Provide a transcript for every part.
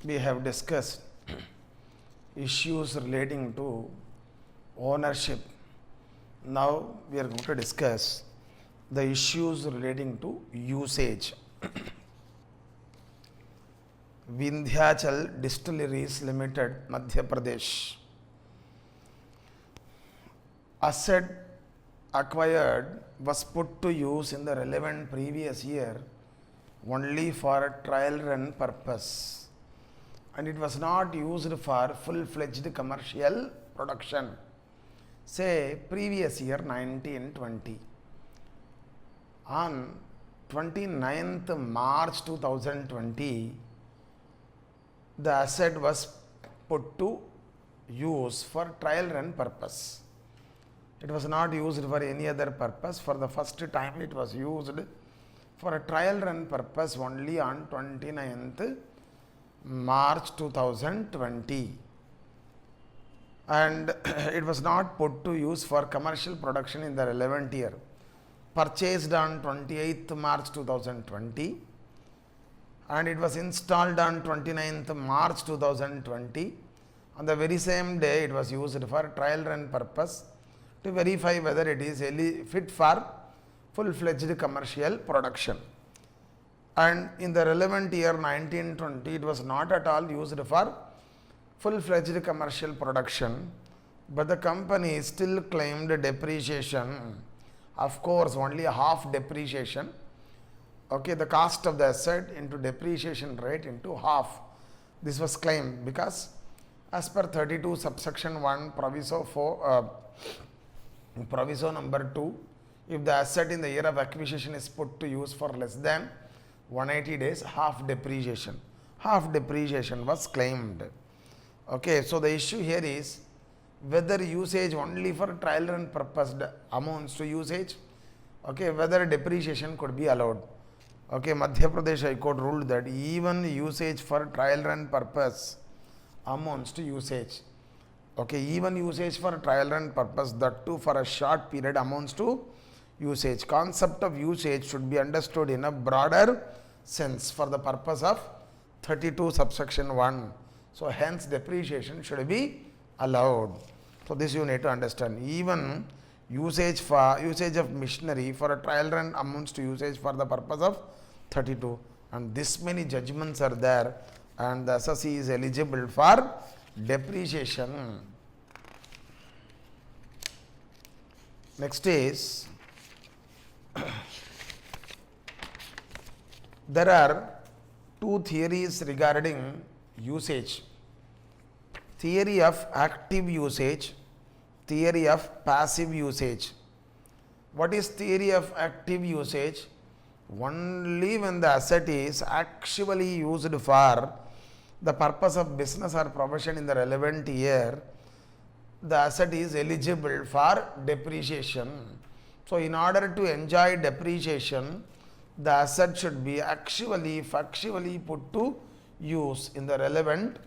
we have discussed issues relating to ownership. Now we are going to discuss the issues relating to usage. Vindhyachal Distilleries Limited, Madhya Pradesh. Asset acquired was put to use in the relevant previous year only for a trial run purpose, and it was not used for full-fledged commercial production. Say previous year 1920. On 29th March 2020, the asset was put to use for trial run purpose. It was not used for any other purpose. For the first time it was used for a trial run purpose only on 29th March 2020, and it was not put to use for commercial production in the relevant year. Purchased on 28th March 2020 and it was installed on 29th March 2020. On the very same day it was used for trial run purpose to verify whether it is fit for full-fledged commercial production. And in the relevant year 1920, it was not at all used for full-fledged commercial production, but the company still claimed depreciation. Of course, only half depreciation. Okay, the cost of the asset into depreciation rate into half. This was claimed because as per 32 subsection 1 proviso 4, proviso number 2, if the asset in the year of acquisition is put to use for less than 180 days, half depreciation was claimed. Okay, so the issue here is whether usage only for trial run purpose amounts to usage, okay, whether depreciation could be allowed. Okay, Madhya Pradesh High Court ruled that even usage for trial run purpose amounts to usage. Okay, even usage for trial run purpose, that too for a short period, amounts to usage. Concept of usage should be understood in a broader sense for the purpose of 32 subsection 1. So hence depreciation should be allowed. So this you need to understand. Even usage of machinery for a trial run amounts to usage for the purpose of 32, and this many judgments are there, and the assessee is eligible for depreciation. Next is there are two theories regarding usage: theory of active usage, theory of passive usage. What is theory of active usage? Only when the asset is actually used for the purpose of business or profession in the relevant year, the asset is eligible for depreciation. So in order to enjoy depreciation, the asset should be factually put to use in the relevant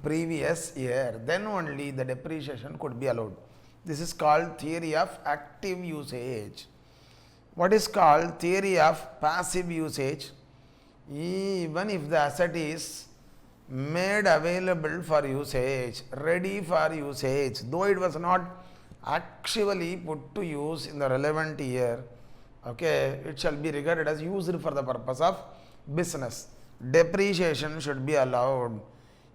previous year. Then only the depreciation could be allowed. This is called theory of active usage. What is called theory of passive usage? Even if the asset is made available for usage, ready for usage, though it was not actually put to use in the relevant year, okay, it shall be regarded as used for the purpose of business. Depreciation should be allowed.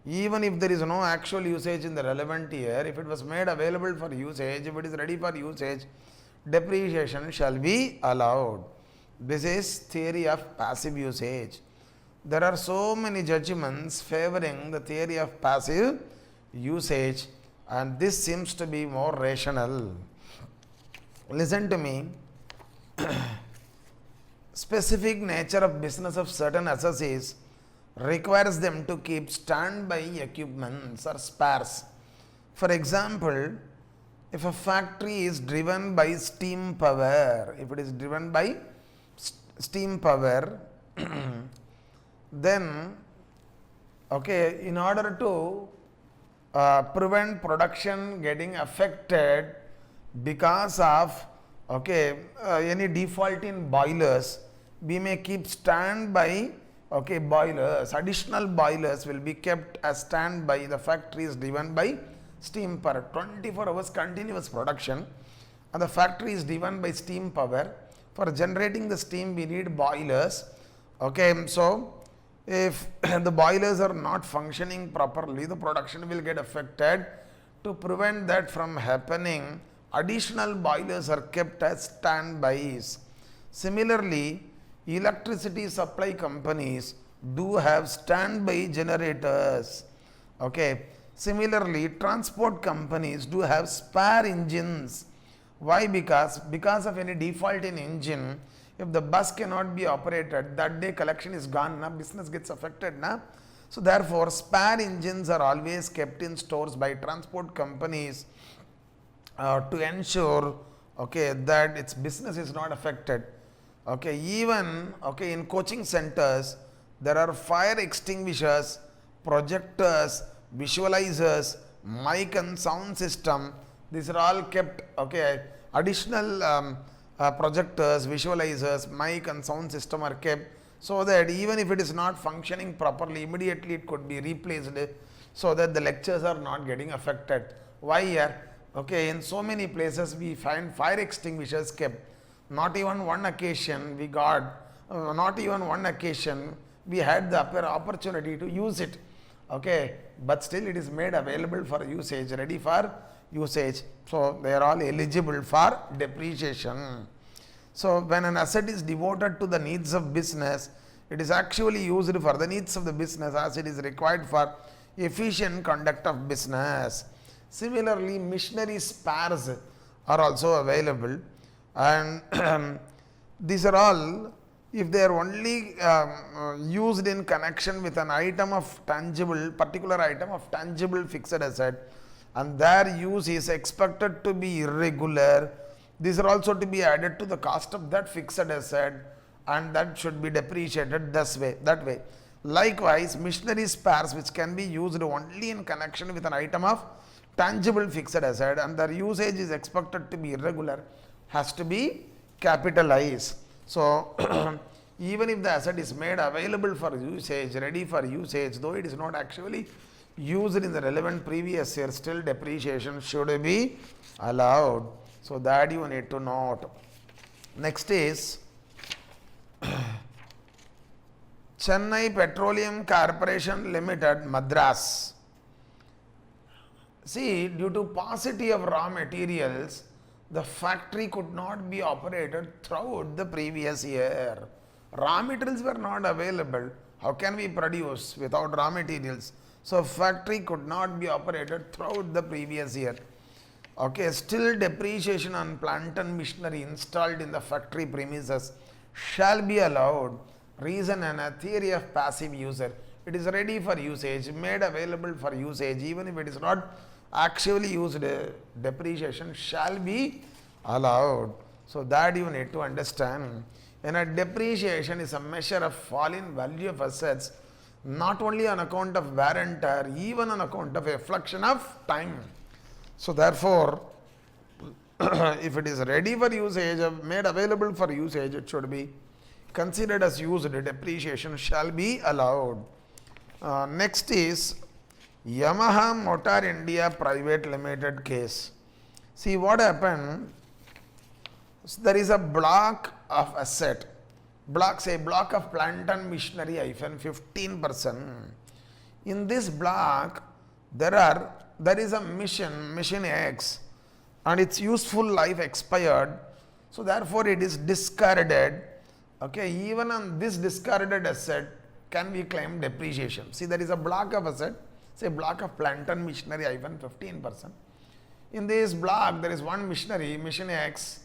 Even if there is no actual usage in the relevant year, if it was made available for usage, if it is ready for usage, depreciation shall be allowed. This is theory of passive usage. There are so many judgments favoring the theory of passive usage, and this seems to be more rational. Listen to me. Specific nature of business of certain associates requires them to keep standby equipments or spares. For example, if a factory is driven by steam power, then okay, in order to prevent production getting affected because of any default in boilers, we may keep standby okay, boilers, additional boilers will be kept as standby. The factory is driven by steam power, 24 hours continuous production, and the factory is driven by steam power. For generating the steam, we need boilers. Okay, so if the boilers are not functioning properly, the production will get affected. To prevent that from happening, additional boilers are kept as standbys. Similarly, electricity supply companies do have standby generators. Okay. Similarly, transport companies do have spare engines. Why? Because of any default in engine, if the bus cannot be operated, that day collection is gone, na, business gets affected. Na? So therefore, spare engines are always kept in stores by transport companies to ensure, okay, that its business is not affected. Okay, even, okay, in coaching centers, there are fire extinguishers, projectors, visualizers, mic and sound system. These are all kept. Okay, additional projectors, visualizers, mic and sound system are kept, so that even if it is not functioning properly, immediately it could be replaced, so that the lectures are not getting affected. Why here? Okay, in so many places we find fire extinguishers kept. Not even one occasion we got, not even one occasion we had the opportunity to use it. Okay, but still it is made available for usage, ready for usage. So they are all eligible for depreciation. So when an asset is devoted to the needs of business, it is actually used for the needs of the business as it is required for efficient conduct of business. Similarly, machinery spares are also available, and these are all, if they are only used in connection with an item of tangible, particular item of tangible fixed asset, and their use is expected to be irregular, these are also to be added to the cost of that fixed asset, and that should be depreciated that way. Likewise, machinery spares which can be used only in connection with an item of tangible fixed asset and their usage is expected to be irregular, has to be capitalized. So even if the asset is made available for usage, ready for usage, though it is not actually used in the relevant previous year, still depreciation should be allowed. So that you need to note. Next is Chennai Petroleum Corporation Limited, Madras. See, due to paucity of raw materials, the factory could not be operated throughout the previous year. Raw materials were not available. How can we produce without raw materials? So factory could not be operated throughout the previous year. Okay, still depreciation on plant and machinery installed in the factory premises shall be allowed. Reason and a theory of passive user. It is ready for usage, made available for usage, even if it is not actually used, depreciation shall be allowed. So that you need to understand. And a depreciation is a measure of fall in value of assets, not only on account of wear and tear, even on account of effluxion of time. So therefore, if it is ready for usage, made available for usage, it should be considered as used. Depreciation shall be allowed. Next is Yamaha Motor India Private Limited case. See what happened. So there is a block of asset, say block of plant and machinery hyphen 15%. In this block, there is a machine X, and its useful life expired. So therefore, it is discarded. Okay, even on this discarded asset, can we claim depreciation? See, there is a block of asset, say block of plant and machinery hyphen 15%. In this block, there is one machinery, machine X.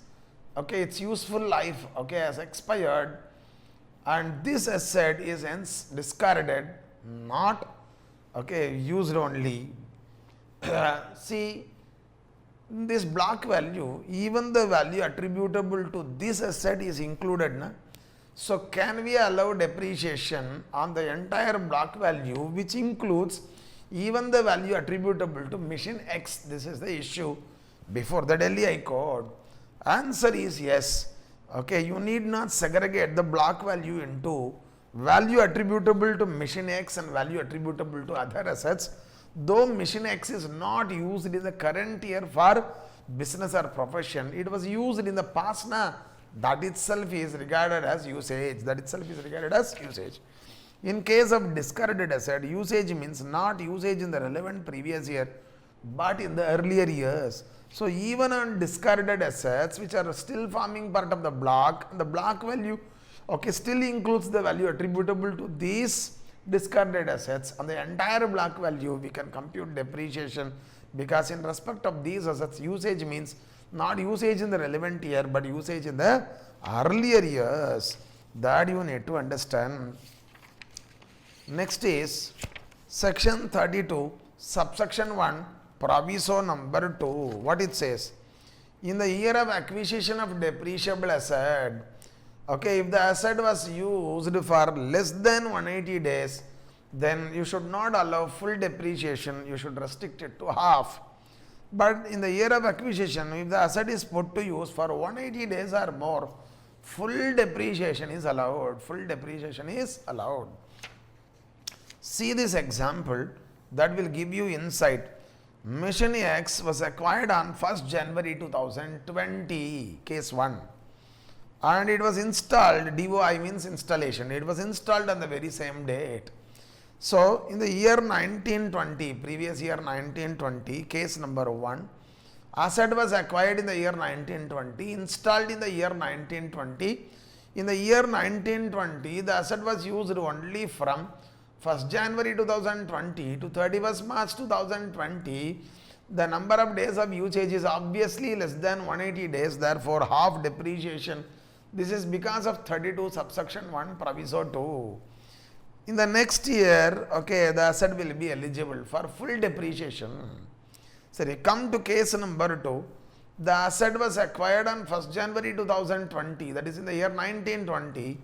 Okay, its useful life, okay, has expired, and this asset is hence discarded, not, okay, used only. See, in this block value, even the value attributable to this asset is included. Na? So can we allow depreciation on the entire block value, which includes even the value attributable to machine X? This is the issue before the Delhi High Court. Answer is yes. Okay, you need not segregate the block value into value attributable to machine X and value attributable to other assets. Though machine X is not used in the current year for business or profession, it was used in the past. That itself is regarded as usage. That itself is regarded as usage. In case of discarded asset, usage means not usage in the relevant previous year, but in the earlier years. So even on discarded assets which are still forming part of the block value, okay, still includes the value attributable to these discarded assets. On the entire block value, we can compute depreciation, because in respect of these assets, usage means not usage in the relevant year, but usage in the earlier years. That you need to understand. Next is section 32, subsection 1, proviso number 2. What it says? In the year of acquisition of depreciable asset, okay, if the asset was used for less than 180 days, then you should not allow full depreciation, you should restrict it to half. But in the year of acquisition, if the asset is put to use for 180 days or more, full depreciation is allowed. Full depreciation is allowed. See this example that will give you insight. Machine X was acquired on 1st January 2020, case 1. And it was installed, DOI means installation, it was installed on the very same date. So, in the year 1920, previous year 1920, case number 1, asset was acquired in the year 1920, installed in the year 1920. In the year 1920, the asset was used only from 1st January 2020 to 31st March 2020. The number of days of usage is obviously less than 180 days, therefore half depreciation. This is because of 32 subsection 1 proviso 2. In the next year, okay, the asset will be eligible for full depreciation. So, come to case number 2. The asset was acquired on 1st January 2020, that is in the year 1920,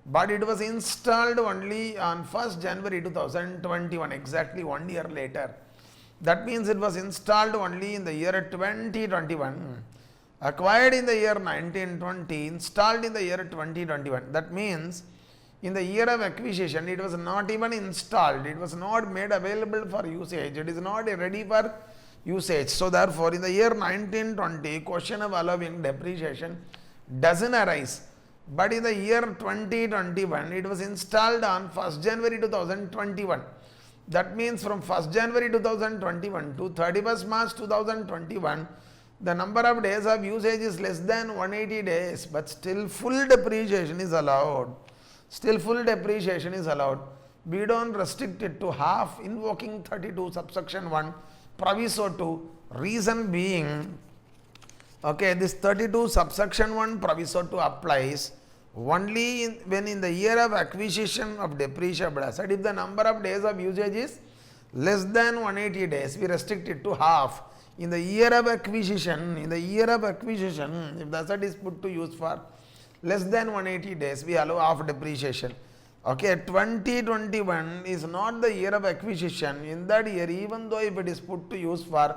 but it was installed only on 1st January 2021, exactly 1 year later. That means it was installed only in the year 2021. Acquired in the year 1920, installed in the year 2021. That means in the year of acquisition, it was not even installed, it was not made available for usage, it is not ready for usage. So, therefore, in the year 1920, question of allowing depreciation doesn't arise. But in the year 2021, it was installed on 1st January 2021. That means from 1st January 2021 to 31st March 2021, the number of days of usage is less than 180 days, but still full depreciation is allowed. Still full depreciation is allowed. We don't restrict it to half, invoking 32 subsection 1 proviso 2. Reason being, okay, this 32 subsection 1 proviso 2 applies only when in the year of acquisition of depreciable asset, if the number of days of usage is less than 180 days, we restrict it to half. In the year of acquisition, if the asset is put to use for less than 180 days, we allow half depreciation. Okay, 2021 is not the year of acquisition. In that year, even though if it is put to use for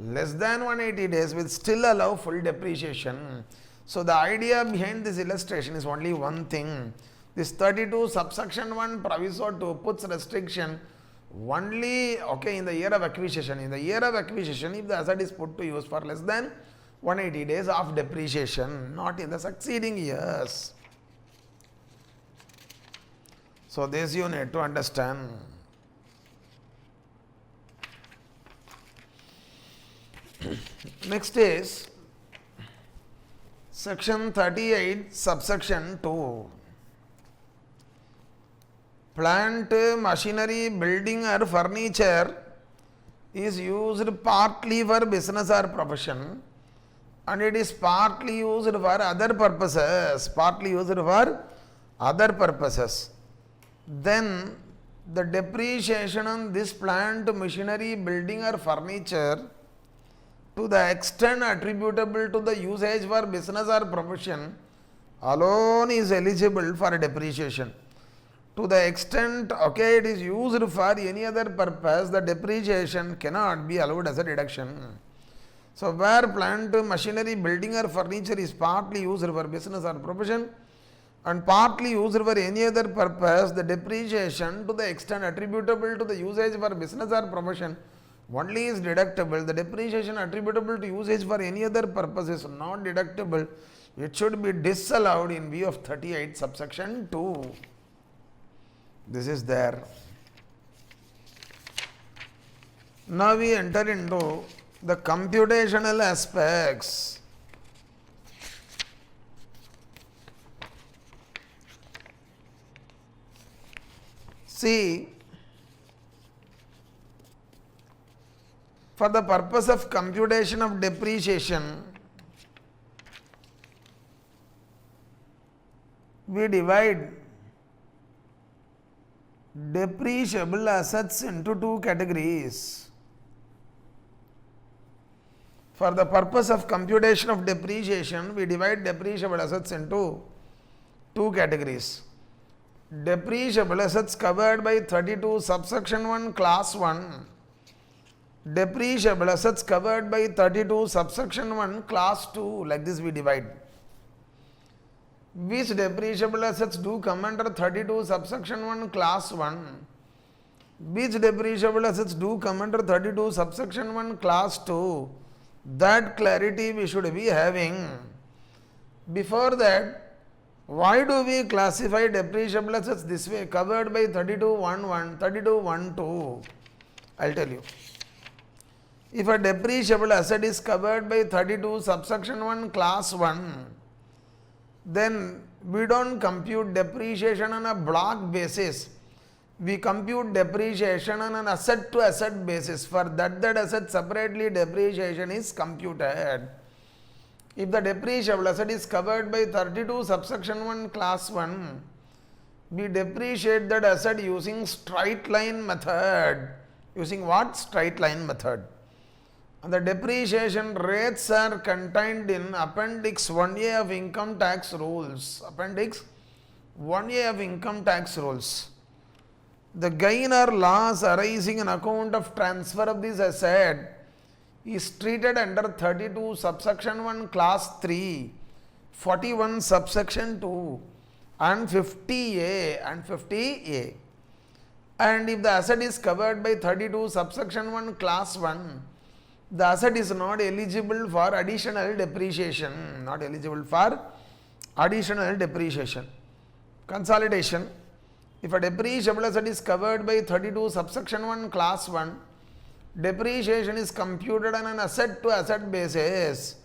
less than 180 days, we will still allow full depreciation. So, the idea behind this illustration is only one thing. This 32 subsection 1 proviso 2 puts restriction only, okay, in the year of acquisition. In the year of acquisition, if the asset is put to use for less than 180 days of depreciation, not in the succeeding years. So, this you need to understand. Next is section 38 subsection 2. Plant, machinery, building or furniture is used partly for business or profession, and it is partly used for other purposes, then the depreciation on this plant, machinery, building or furniture to the extent attributable to the usage for business or profession alone is eligible for depreciation. To the extent, okay, it is used for any other purpose, the depreciation cannot be allowed as a deduction. So, where plant, machinery, building or furniture is partly used for business or profession and partly used for any other purpose, the depreciation to the extent attributable to the usage for business or profession only is deductible. The depreciation attributable to usage for any other purpose is not deductible. It should be disallowed in view of 38 subsection 2. This is there. Now we enter into the computational aspects. See, for the purpose of computation of depreciation, we divide depreciable assets into two categories. For the purpose of computation of depreciation, we divide depreciable assets into two categories. Depreciable assets covered by 32 subsection 1 class 1. Depreciable assets covered by 32 subsection 1 class 2. Like this we divide. Which depreciable assets do come under 32 subsection 1 class 1? Which depreciable assets do come under 32 subsection 1 class 2? That clarity we should be having. Before that, why do we classify depreciable assets this way, covered by 32.1.1, 32.1.2? I will tell you. If a depreciable asset is covered by 32 subsection 1 class 1, then we don't compute depreciation on a block basis. We compute depreciation on an asset to asset basis. For that asset separately depreciation is computed. If the depreciable asset is covered by 32 subsection 1 class 1, we depreciate that asset using straight line method. Using what? Straight line method. And the depreciation rates are contained in Appendix 1A of Income Tax Rules. Appendix 1A of Income Tax Rules. The gain or loss arising on account of transfer of this asset is treated under 32 subsection 1 class 3, 41 subsection 2 and 50A and 50A. And if the asset is covered by 32 subsection 1 class 1, the asset is not eligible for additional depreciation. Not eligible for additional depreciation. Consolidation. If a depreciable asset is covered by 32 subsection 1 class 1, depreciation is computed on an asset to asset basis,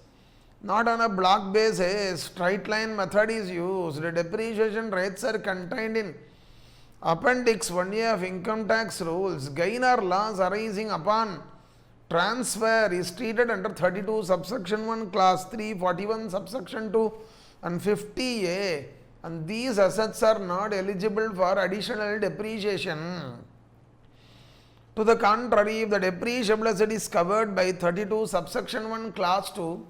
not on a block basis. Straight line method is used. The depreciation rates are contained in Appendix 1A of Income Tax Rules. Gain or loss arising upon transfer is treated under 32 subsection 1 class 3, 41 subsection 2 and 50A, and these assets are not eligible for additional depreciation. To the contrary, if the depreciable asset is covered by 32 subsection 1 class 2,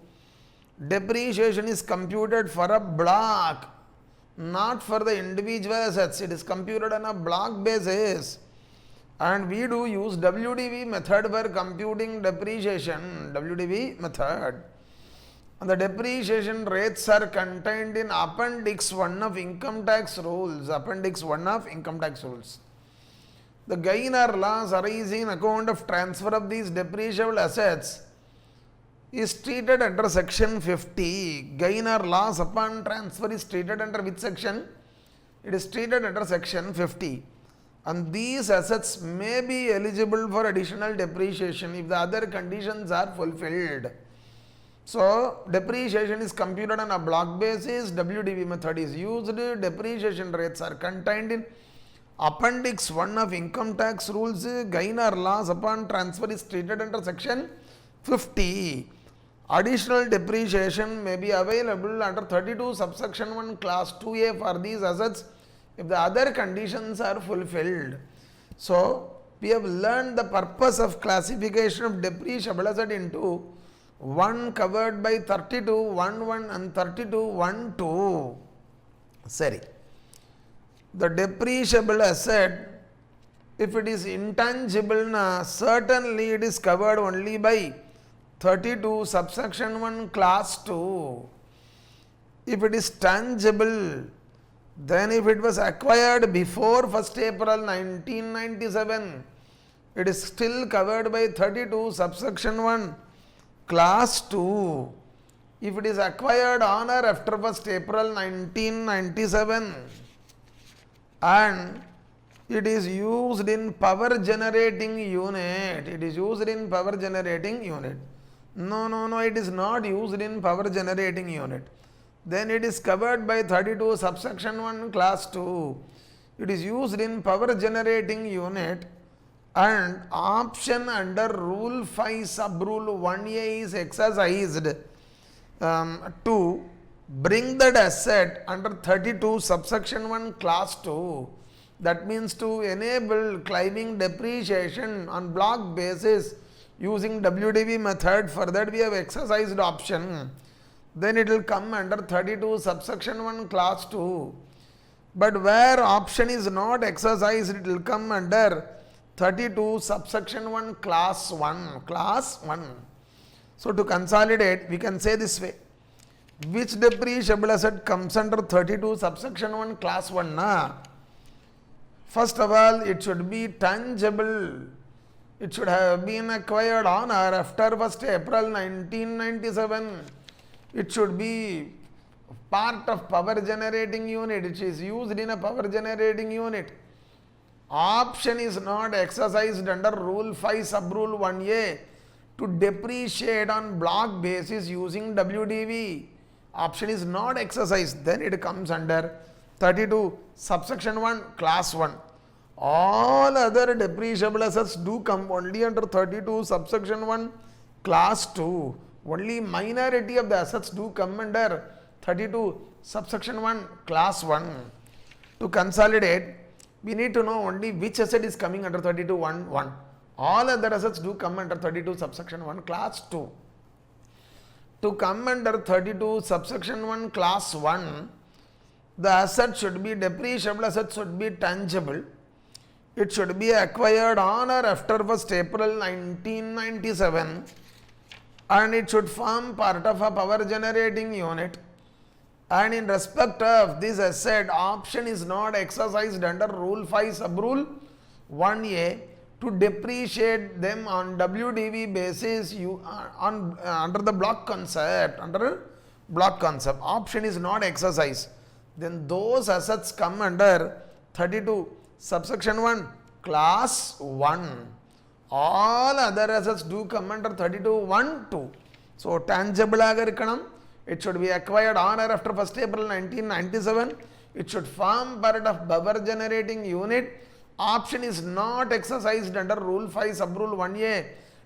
depreciation is computed for a block, not for the individual assets. It is computed on a block basis. And we do use WDV method for computing depreciation. WDV method. And the depreciation rates are contained in Appendix 1 of Income Tax Rules. Appendix 1 of Income Tax Rules. The gain or loss arising on account of transfer of these depreciable assets is treated under section 50. Gain or loss upon transfer is treated under which section? It is treated under section 50. And these assets may be eligible for additional depreciation if the other conditions are fulfilled. So, depreciation is computed on a block basis. WDV method is used. Depreciation rates are contained in Appendix 1 of Income Tax Rules. Gain or loss upon transfer is treated under section 50. Additional depreciation may be available under 32 subsection 1 class 2A for these assets if the other conditions are fulfilled. So, we have learned the purpose of classification of depreciable asset into one covered by 32.1.1 and 32.1.2. Sorry. The depreciable asset, if it is intangible, certainly it is covered only by 32 subsection 1 class 2. If it is tangible, Then if it was acquired before 1st April 1997, it is still covered by 32 subsection 1 class 2. If it is acquired on or after 1st April 1997 and it is used in power generating unit, it is used in power generating unit. No, it is not used in power generating unit. Then it is covered by 32 subsection 1 class 2. It is used in power generating unit and option under rule 5 sub rule 1a is exercised to bring that asset under 32 subsection 1 class 2. That means to enable claiming depreciation on block basis using WDV method. For that we have exercised option. Then it will come under 32 subsection 1 class 2. But where option is not exercised, it will come under 32 subsection 1 class 1. Class 1. So to consolidate, we can say this way. Which depreciable asset comes under 32 subsection 1 class 1? First of all, it should be tangible. It should have been acquired on or after 1st April 1997. It should be part of power generating unit. It is used in a power generating unit. Option is not exercised under rule 5 sub rule 1a to depreciate on block basis using WDV. Option is not exercised. Then it comes under 32 subsection 1 class 1. All other depreciable assets do come only under 32 subsection 1 class 2. Only minority of the assets do come under 32 subsection 1 class 1. To consolidate, we need to know only which asset is coming under 32 1. All other assets do come under 32 subsection 1 class 2. To come under 32 subsection 1 class 1, the asset should be depreciable asset should be tangible. It should be acquired on or after 1st April 1997 and it should form part of a power generating unit. And in respect of this asset, option is not exercised under rule 5 sub rule 1a to depreciate them on WDV basis under the block concept. Under block concept, option is not exercised. Then those assets come under 32 subsection 1 class 1. All other assets do come under 32 1 2. So tangible agarikkanam, it should be acquired on or after 1st April 1997. It should form part of power generating unit. Option is not exercised under rule 5 sub rule 1a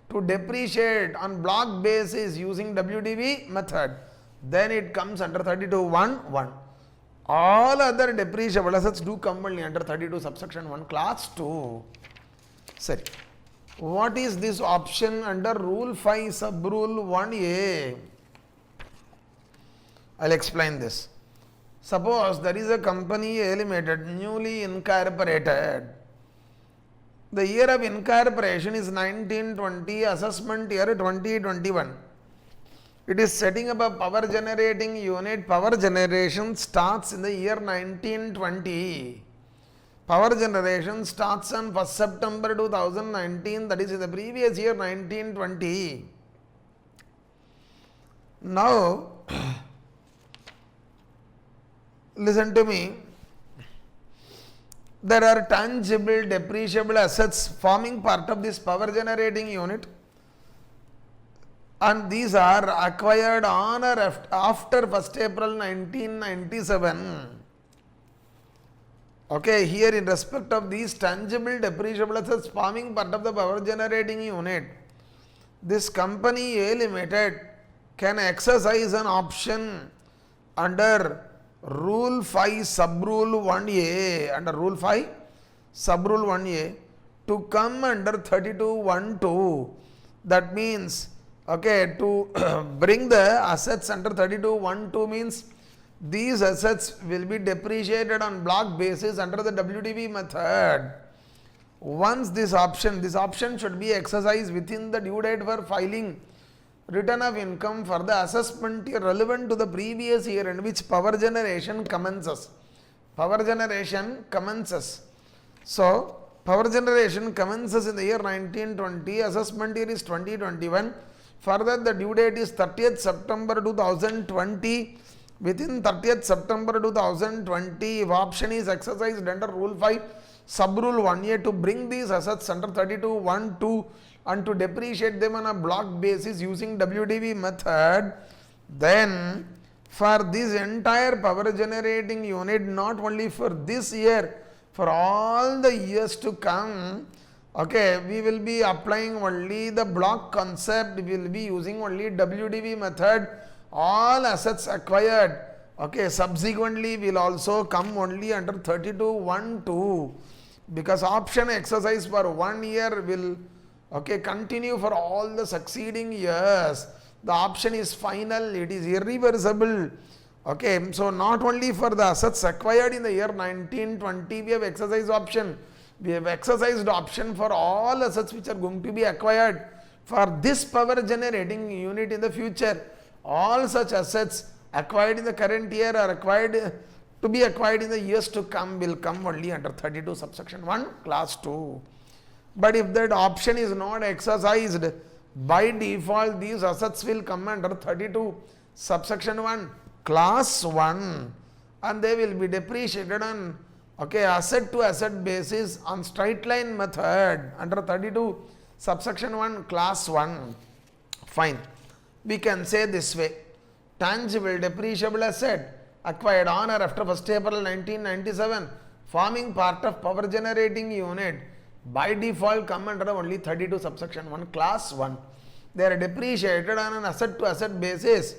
to depreciate on block basis using WDV method. Then it comes under 32 1. All other depreciable assets do come only under 32 subsection 1 class 2. Sorry. What is this option under rule 5 sub rule 1a? I'll explain this. Suppose there is a company A Limited, newly incorporated. The year of incorporation is 1920, assessment year 2021. It is setting up a power generating unit. Power generation starts in the year 1920. Power generation starts on 1st September 2019, that is in the previous year 1920. Now, listen to me. There are tangible, depreciable assets forming part of this power generating unit, and these are acquired on or after 1st April 1997. Okay, here in respect of these tangible, depreciable assets forming part of the power generating unit, this company A Limited can exercise an option under rule 5 sub rule 1a, under rule 5 sub rule 1a to come under 32 1 2. That means, okay, to bring the assets under 32 1 2 means these assets will be depreciated on block basis under the WDV method. Once this option should be exercised within the due date for filing return of income for the assessment year relevant to the previous year in which power generation commences. power generation commences. So, power generation commences in the year 1920, assessment year is 2021. Further, the due date is 30th September 2020. Within 30th September 2020, if option is exercised under Rule 5, Sub Rule 1A to bring these assets under 32(1)(2) and to depreciate them on a block basis using WDV method, then for this entire power generating unit, not only for this year, for all the years to come, okay, we will be applying only the block concept, we will be using only WDV method. All assets acquired, okay, subsequently will also come only under 32(1)(2), because option exercise for 1 year will, okay, continue for all the succeeding years. The option is final, it is irreversible. Okay, so not only for the assets acquired in the year 1920 we have exercised option, we have exercised option for all assets which are going to be acquired for this power generating unit in the future. All such assets acquired in the current year or acquired to be acquired in the years to come will come only under 32 subsection 1 class 2. But if that option is not exercised, by default these assets will come under 32 subsection 1 class 1 and they will be depreciated on, okay, asset to asset basis on straight line method under 32 subsection 1 class 1. Fine. We can say this way: tangible depreciable asset acquired on or after 1st April 1997 forming part of power generating unit by default come under only 32 subsection 1 class 1. They are depreciated on an asset to asset basis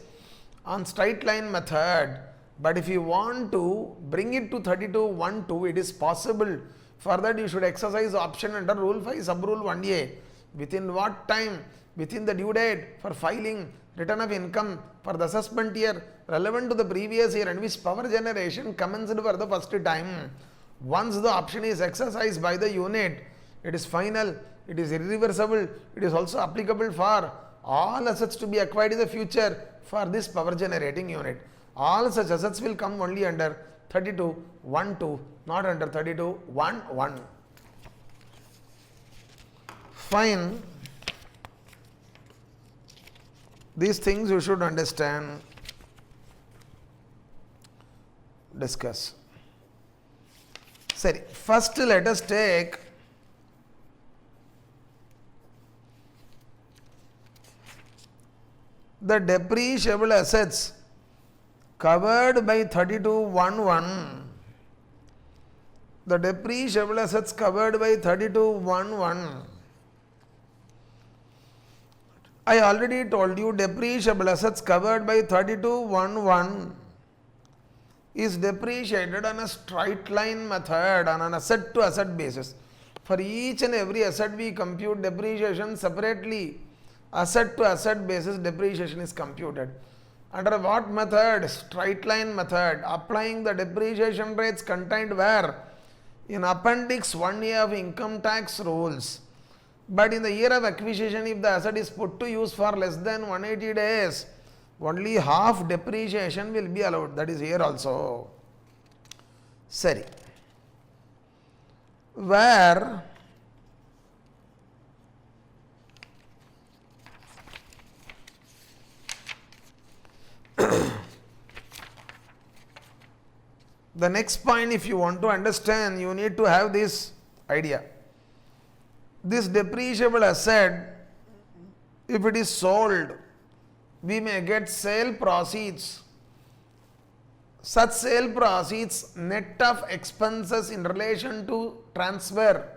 on straight line method, but if you want to bring it to 32(1)(2), it is possible. For that you should exercise option under Rule 5 Sub Rule 1A. Within what time? Within the due date for filing return of income for the assessment year relevant to the previous year and which power generation commenced for the first time. Once the option is exercised by the unit, it is final, it is irreversible, it is also applicable for all assets to be acquired in the future for this power generating unit. All such assets will come only under 32(1)(2), not under 32(1)(1). Fine. These things you should understand, discuss. Sorry, first let us take the depreciable assets covered by 32(1)(1). The depreciable assets covered by 32(1)(1). I already told you depreciable assets covered by 32(1)(1) is depreciated on a straight line method on an asset to asset basis. For each and every asset we compute depreciation separately. Asset to asset basis depreciation is computed. Under what method? Straight line method, applying the depreciation rates contained where? In Appendix 1A of income tax rules. But in the year of acquisition, if the asset is put to use for less than 180 days, only half depreciation will be allowed. That is here also. Sorry. Where the next point, if you want to understand, you need to have this idea. This depreciable asset, if it is sold, we may get sale proceeds. Such sale proceeds net of expenses in relation to transfer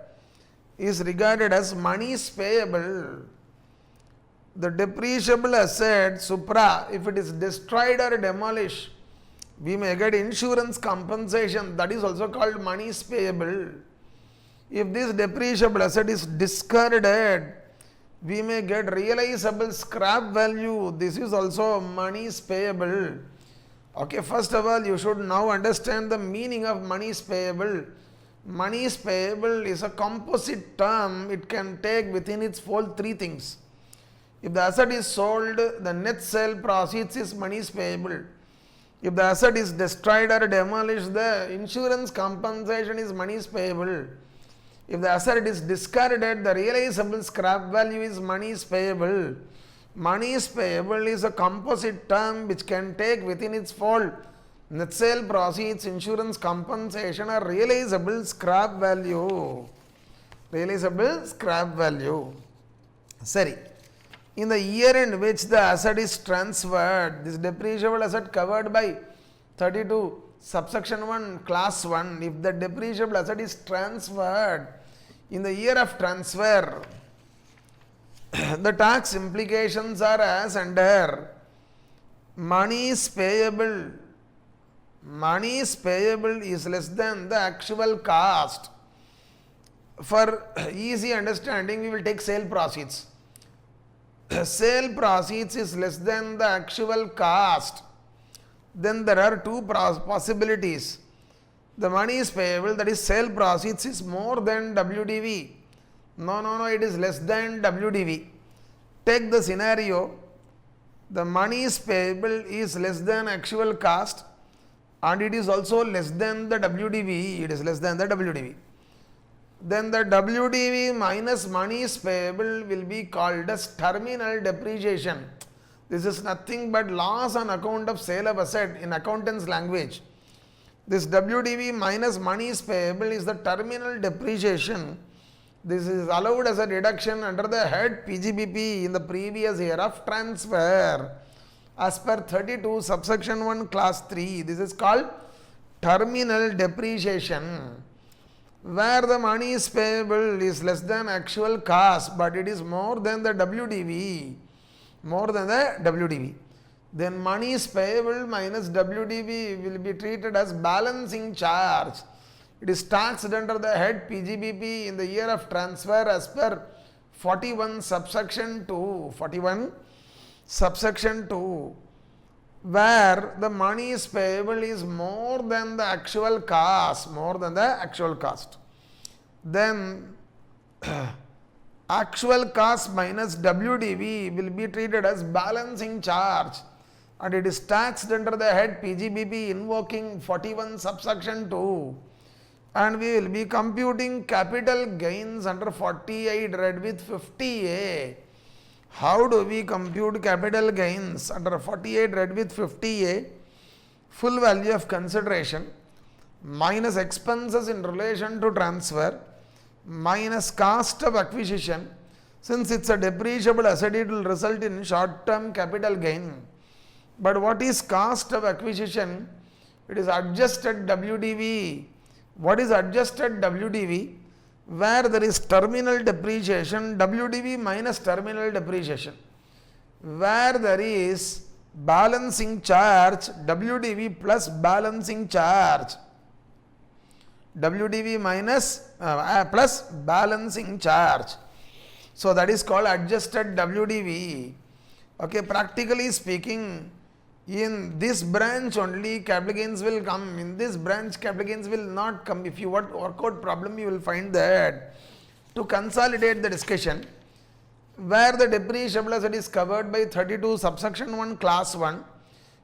is regarded as monies payable. The depreciable asset, supra, if it is destroyed or demolished, we may get insurance compensation, that is also called monies payable. If this depreciable asset is discarded, we may get realizable scrap value, this is also monies payable. Okay, first of all, you should now understand the meaning of monies payable. Monies payable is a composite term, it can take within its fold three things. If the asset is sold, the net sale proceeds is monies payable. If the asset is destroyed or demolished, the insurance compensation is monies payable. If the asset is discarded, the realizable scrap value is monies payable. Monies payable is a composite term which can take within its fold net sale proceeds, insurance compensation, or realizable scrap value. Realizable scrap value. Sorry. In the year in which the asset is transferred, this depreciable asset covered by 32 subsection 1 class 1, if the depreciable asset is transferred in the year of transfer, the tax implications are as under: monies payable is less than the actual cost. For easy understanding, we will take sale proceeds. Sale proceeds is less than the actual cost. Then there are two possibilities. The money is payable, that is sale proceeds, is more than WDV. No, it is less than WDV. Take the scenario, the money is payable is less than actual cost and it is also less than the WDV. It is less than the WDV. Then the WDV minus monies payable will be called as terminal depreciation. This is nothing but loss on account of sale of asset in accountant's language. This WDV minus monies payable is the terminal depreciation. This is allowed as a deduction under the head PGBP in the previous year of transfer. As per 32 subsection 1 class 3, this is called terminal depreciation. Where the money is payable is less than actual cost, but it is more than the WDV. Then money is payable minus WDV will be treated as balancing charge. It is taxed under the head PGBP in the year of transfer as per 41 subsection 2. 41 subsection 2. Where the money is payable is more than the actual cost. Then actual cost minus WDV will be treated as balancing charge and it is taxed under the head PGBP invoking 41 subsection 2, and we will be computing capital gains under 48 read with 50A. How do we compute capital gains under 48 read with 50A? Full value of consideration minus expenses in relation to transfer minus cost of acquisition. Since it's a depreciable asset, it will result in short-term capital gain. But what is cost of acquisition? It is adjusted WDV. What is adjusted WDV? Where there is terminal depreciation, WDV minus terminal depreciation. Where there is balancing charge, WDV plus balancing charge. WDV minus plus balancing charge. So that is called adjusted WDV. Okay, practically speaking, in this branch only capital gains will come. In this branch capital gains will not come. If you want work out problem, you will find that. To consolidate the discussion, where the depreciable asset is covered by 32 subsection 1 class 1,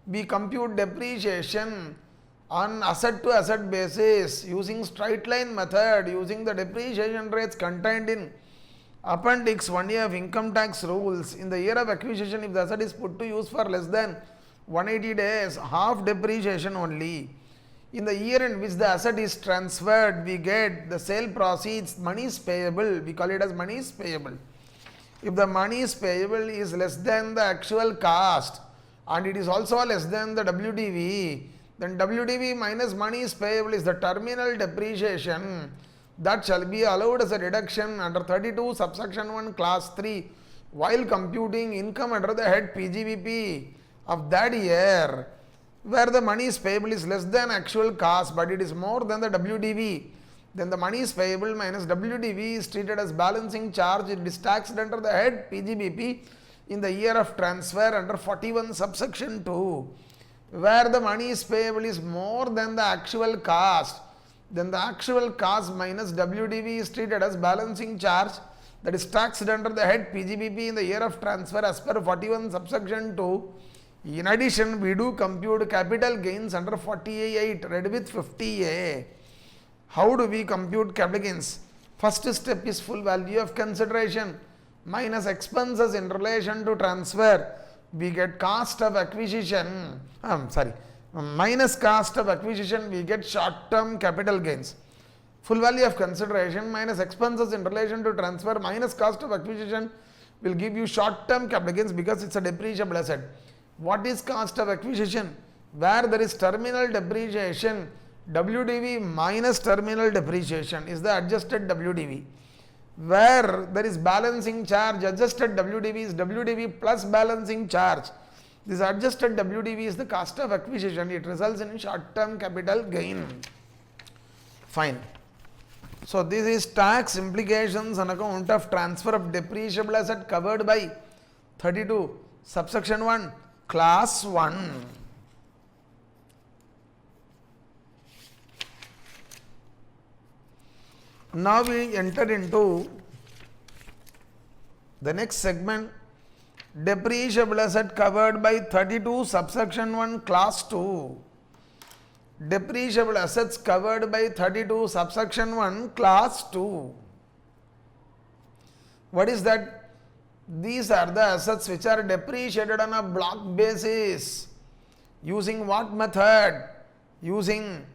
we compute depreciation on asset to asset basis using straight line method, using the depreciation rates contained in appendix 1A of income tax rules. In the year of acquisition, if the asset is put to use for less than 180 days, half depreciation only. In the year in which the asset is transferred, we get the sale proceeds, money is payable, we call it as money is payable. If the money is payable is less than the actual cost and it is also less than the WDV, then WDV minus money is payable is the terminal depreciation that shall be allowed as a deduction under 32 subsection 1 class 3 while computing income under the head PGBP of that year, where the money is payable is less than actual cost but it is more than the WDV, then the money is payable minus WDV is treated as balancing charge. It is taxed under the head PGBP in the year of transfer under 41 subsection 2. Where the money is payable is more than the actual cost, then the actual cost minus WDV is treated as balancing charge, that is taxed under the head PGBP in the year of transfer as per 41 subsection 2. In addition, we do compute capital gains under 48, read with 50A. How do we compute capital gains? First step is full value of consideration minus expenses in relation to transfer. We get cost of acquisition, minus cost of acquisition, we get short-term capital gains. Full value of consideration minus expenses in relation to transfer minus cost of acquisition will give you short-term capital gains because it's a depreciable asset. What is cost of acquisition? Where there is terminal depreciation, WDV minus terminal depreciation is the adjusted WDV. Where there is balancing charge, adjusted WDV is WDV plus balancing charge. This adjusted WDV is the cost of acquisition. It results in short-term capital gain. Fine. So this is tax implications on account of transfer of depreciable asset covered by 32 subsection 1 class 1. Now we enter into the next segment, depreciable asset covered by 32 subsection 1 class 2. Depreciable assets covered by 32 subsection 1 class 2. What is that? These are the assets which are depreciated on a block basis. Using what method? Using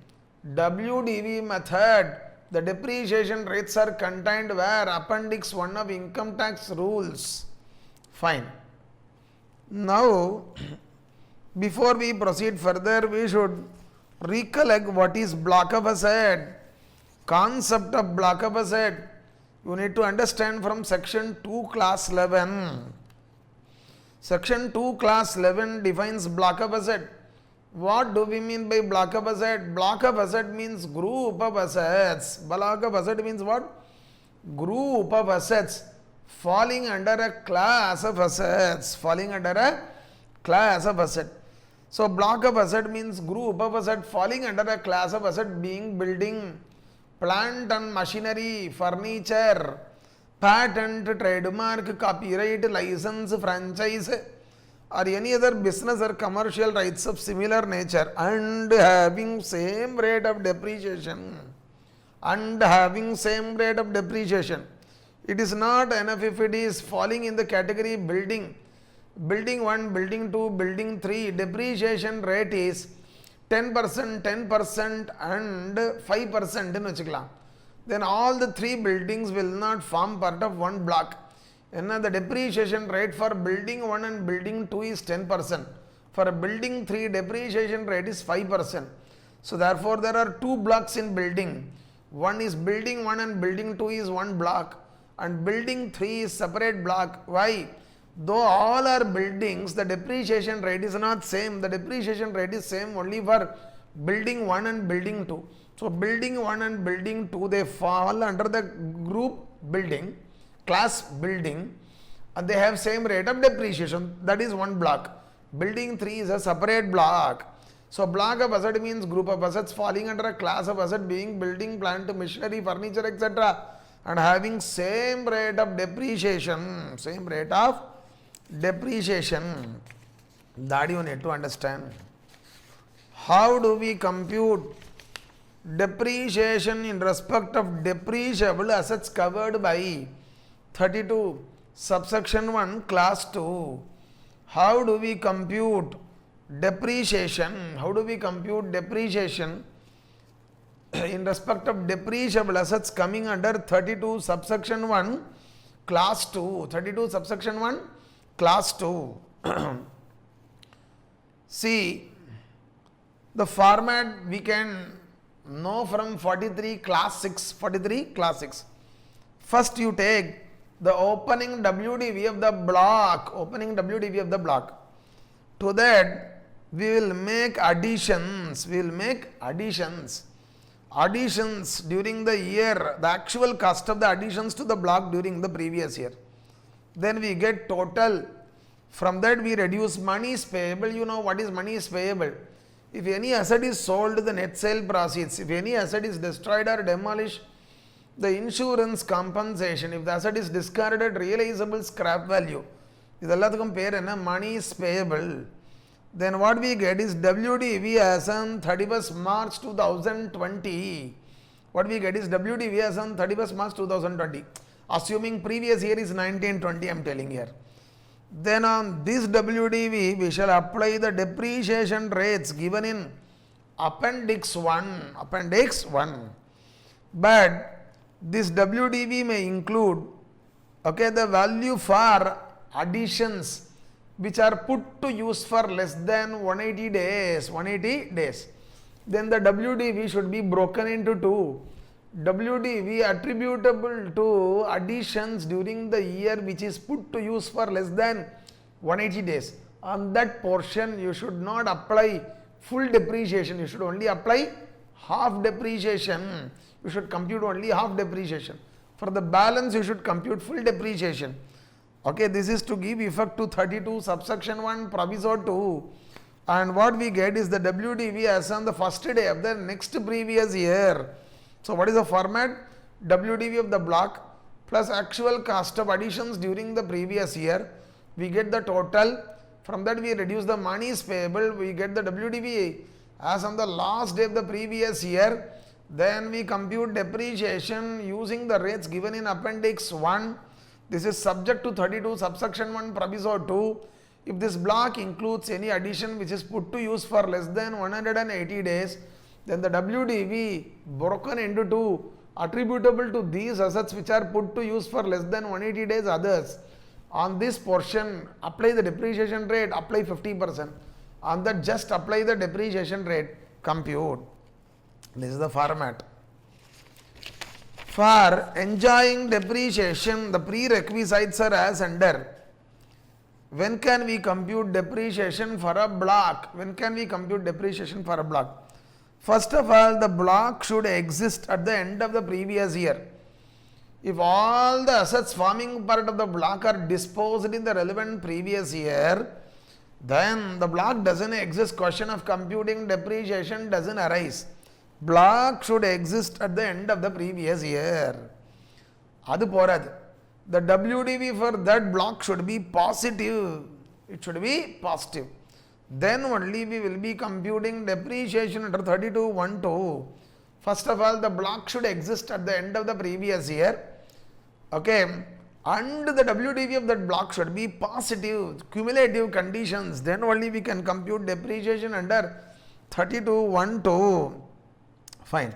WDV method. The depreciation rates are contained where? Appendix 1 of income tax rules. Fine. Now, before we proceed further, we should recollect what is block of asset. Concept of block of asset you need to understand from section 2 class 11. Section 2 class 11 defines block of asset. What do we mean by block of asset? Block of asset means group of assets. Block of asset means what? Group of assets falling under a class of assets. Falling under a class of asset. So block of asset means group of asset falling under a class of asset being building, plant and machinery, furniture, patent, trademark, copyright, license, franchise, or any other business or commercial rights of similar nature and having same rate of depreciation. It is not enough if it is falling in the category building. Building 1, building 2, building 3, depreciation rate is 10%, 10% and 5%. Then all the 3 buildings will not form part of one block. And the depreciation rate for building 1 and building 2 is 10%. For building 3, depreciation rate is 5%. So therefore, there are 2 blocks in building. One is building 1 and building 2 is one block. And building 3 is separate block. Why? Though all are buildings, the depreciation rate is not same. The depreciation rate is same only for building 1 and building 2. So building 1 and building 2, they fall under the group building, class building, and they have same rate of depreciation. That is one block. Building 3 is a separate block. So block of asset means group of assets falling under a class of asset being building, plant, machinery, furniture, etc. and having same rate of depreciation. Same rate of depreciation. That you need to understand. How do we compute depreciation in respect of depreciable assets covered by 32 subsection 1 class 2? How do we compute depreciation? How do we compute depreciation in respect of depreciable assets coming under 32 subsection 1 class 2? 32 subsection 1 class 2. See, the format we can know from 43 class 6. 43 class 6. First you take the opening WDV of the block. Opening WDV of the block. To that we will make additions. We will make additions. Additions during the year. The actual cost of the additions to the block during the previous year. Then we get total. From that we reduce monies payable. You know what is monies payable. If any asset is sold, the net sale proceeds. If any asset is destroyed or demolished, the insurance compensation. If the asset is discarded, realizable scrap value. This is money is payable. then what we get is WDV as on 31st March 2020. What we get is WDV as on 31st March 2020. Assuming previous year is 1920, I am telling here. Then on this WDV, we shall apply the depreciation rates given in Appendix 1. Appendix 1. But this WDV may include, okay, the value for additions which are put to use for less than 180 days. 180 days. Then the WDV should be broken into two. WDV attributable to additions during the year which is put to use for less than 180 days. On that portion you should not apply full depreciation, you should only apply half depreciation. You should compute only half depreciation. For the balance you should compute full depreciation. Okay, this is to give effect to 32 subsection 1 proviso 2. And what we get is the WDV as on the first day of the next previous year. So what is the format? WDV of the block plus actual cost of additions during the previous year. We get the total. From that we reduce the monies payable. We get the WDV as on the last day of the previous year. Then we compute depreciation using the rates given in Appendix 1. This is subject to 32 subsection 1 proviso 2. If this block includes any addition which is put to use for less than 180 days, then the WDV broken into two attributable to these assets which are put to use for less than 180 days others. On this portion, apply the depreciation rate, apply 50%. On that, just apply the depreciation rate, compute. This is the format. For enjoying depreciation, the prerequisites are as under. When can we compute depreciation for a block? When can we compute depreciation for a block? First of all, the block should exist at the end of the previous year. If all the assets forming part of the block are disposed in the relevant previous year, then the block doesn't exist. Question of computing depreciation doesn't arise. Block should exist at the end of the previous year. Adu poradu. The WDV for that block should be positive. It should be positive. Then only we will be computing depreciation under 32(1)(2). First of all, the block should exist at the end of the previous year. Okay. And the WDV of that block should be positive, cumulative conditions. Then only we can compute depreciation under 32(1)(2). Fine.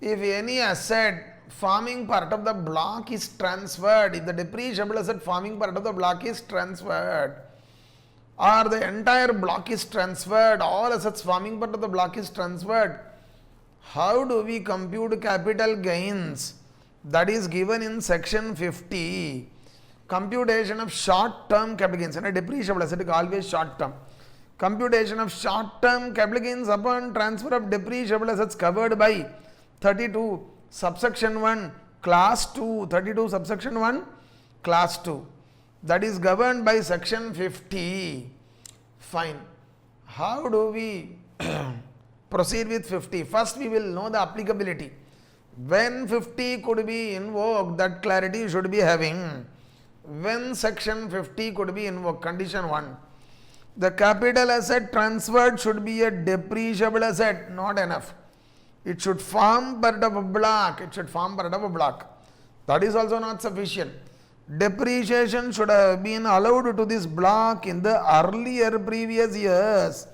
If any asset forming part of the block is transferred, if the depreciable asset forming part of the block is transferred, or the entire block is transferred, all assets forming part of the block is transferred, how do we compute capital gains? That is given in section 50. Computation of short-term capital gains. And a depreciable asset is always short-term. Computation of short-term capital gains upon transfer of depreciable assets covered by 32 subsection 1 class 2. 32 subsection 1 class 2. That is governed by section 50. Fine. How do we proceed with 50? First we will know the applicability. When 50 could be invoked, that clarity you should be having. When section 50 could be invoked, condition 1. The capital asset transferred should be a depreciable asset, not enough. It should form part of a block. It should form part of a block. That is also not sufficient. Depreciation should have been allowed to this block in the earlier previous years.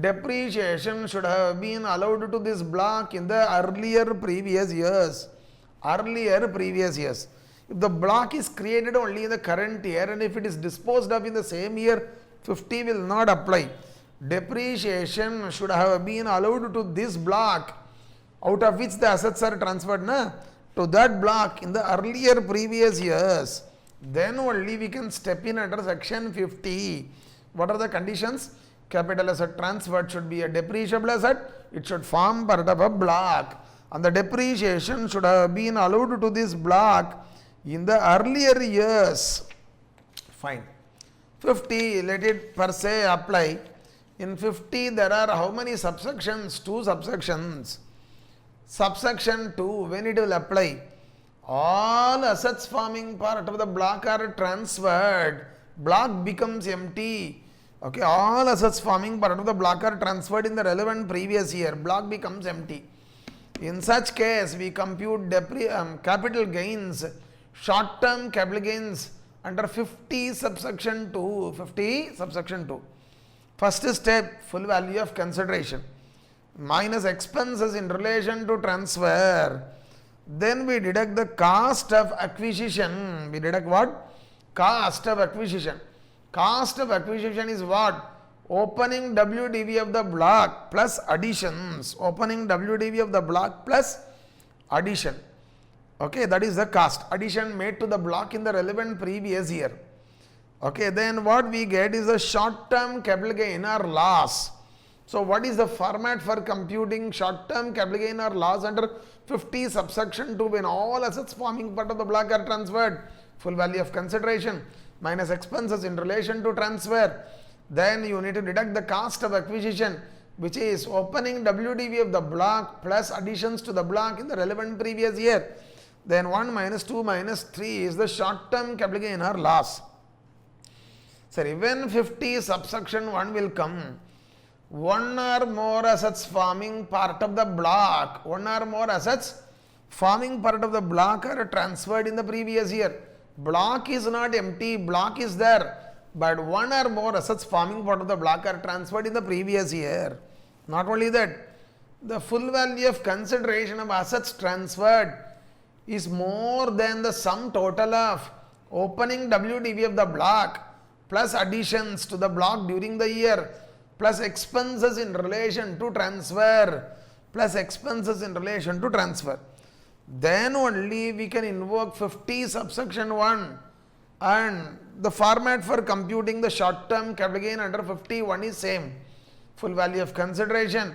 Depreciation should have been allowed to this block in the earlier previous years. Earlier previous years. If the block is created only in the current year and if it is disposed of in the same year, 50 will not apply. Depreciation should have been allowed to this block out of which the assets are transferred to that block in the earlier previous years. Then only we can step in under section 50. What are the conditions? Capital asset transferred should be a depreciable asset. It should form part of a block. And the depreciation should have been allowed to this block in the earlier years. Fine. 50, let it per se apply. In 50 there are how many subsections? 2 subsections. Subsection 2, when it will apply? All assets forming part of the block are transferred. Block becomes empty. Okay, all assets forming part of the block are transferred in the relevant previous year. Block becomes empty. In such case, we compute capital gains, short-term capital gains under 50 subsection 2. 50 subsection 2. First step, full value of consideration minus expenses in relation to transfer. Then we deduct the cost of acquisition. We deduct what? Cost of acquisition. Cost of acquisition is what? Opening WDV of the block plus additions. Opening WDV of the block plus addition. Okay, that is the cost. Addition made to the block in the relevant previous year. Okay, then what we get is a short-term capital gain or loss. So what is the format for computing short-term capital gain or loss under 50 subsection 2 when all assets forming part of the block are transferred? Full value of consideration minus expenses in relation to transfer. Then you need to deduct the cost of acquisition, which is opening WDV of the block plus additions to the block in the relevant previous year. Then 1 minus 2 minus 3 is the short-term capital gain or loss. So when 50 subsection 1 will come, one or more assets forming part of the block, one or more assets forming part of the block are transferred in the previous year. Block is not empty, block is there, but one or more assets forming part of the block are transferred in the previous year. Not only that, the full value of consideration of assets transferred is more than the sum total of opening WDV of the block plus additions to the block during the year plus expenses in relation to transfer plus expenses in relation to transfer. Then only we can invoke 50 subsection 1, and the format for computing the short-term capital gain under 51 is same. Full value of consideration,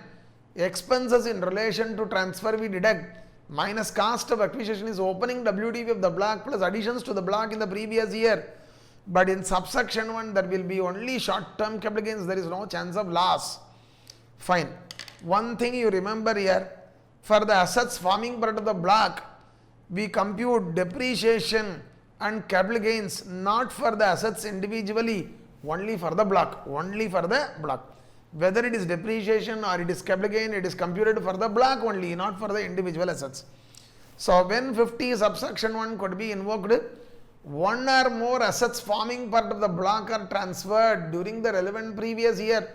expenses in relation to transfer we deduct, minus cost of acquisition is opening WDV of the block plus additions to the block in the previous year. But in subsection 1 there will be only short-term capital gains, there is no chance of loss. Fine. One thing you remember here, for the assets forming part of the block, we compute depreciation and capital gains not for the assets individually, only for the block, only for the block. Whether it is depreciation or it is capital gain, it is computed for the block only, not for the individual assets. So when 50 subsection 1 could be invoked, one or more assets forming part of the block are transferred during the relevant previous year.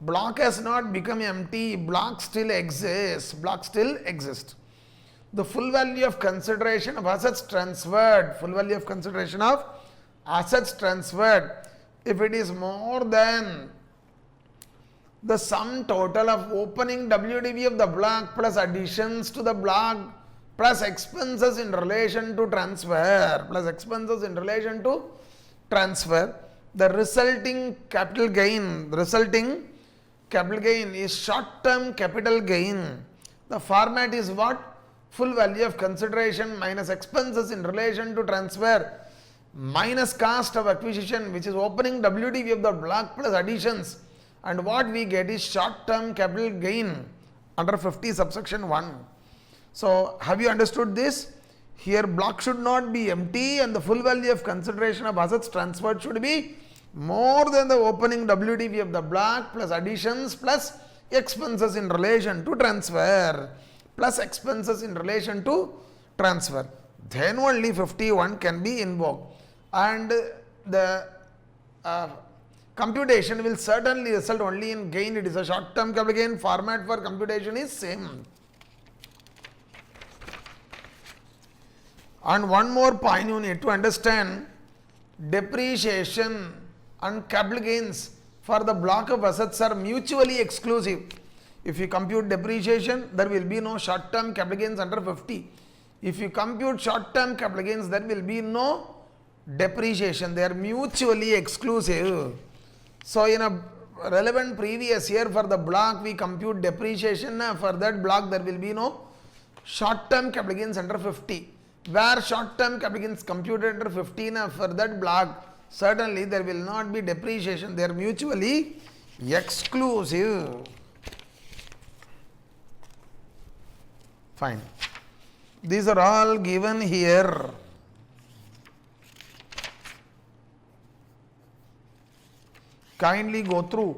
Block has not become empty, block still exists, block still exists. The full value of consideration of assets transferred, full value of consideration of assets transferred, if it is more than the sum total of opening WDV of the block plus additions to the block plus expenses in relation to transfer, the resulting capital gain, is short-term capital gain. The format is what? Full value of consideration minus expenses in relation to transfer minus cost of acquisition, which is opening WDV of the block plus additions, and what we get is short-term capital gain under 50 subsection 1. So have you understood this? Here block should not be empty and the full value of consideration of assets transferred should be more than the opening WDV of the block plus additions plus expenses in relation to transfer plus expenses in relation to transfer. Then only 51 can be invoked, and the computation will certainly result only in gain. It is a short-term capital gain. Format for computation is same. And one more point you need to understand, depreciation and capital gains for the block of assets are mutually exclusive. If you compute depreciation, there will be no short-term capital gains under 50. If you compute short-term capital gains, there will be no depreciation. They are mutually exclusive. So in a relevant previous year for the block, we compute depreciation. For that block, there will be no short-term capital gains under 50. Where short-term capital gains computed under 15 for that block, certainly there will not be depreciation. They are mutually exclusive. Fine. These are all given here. kindly go through.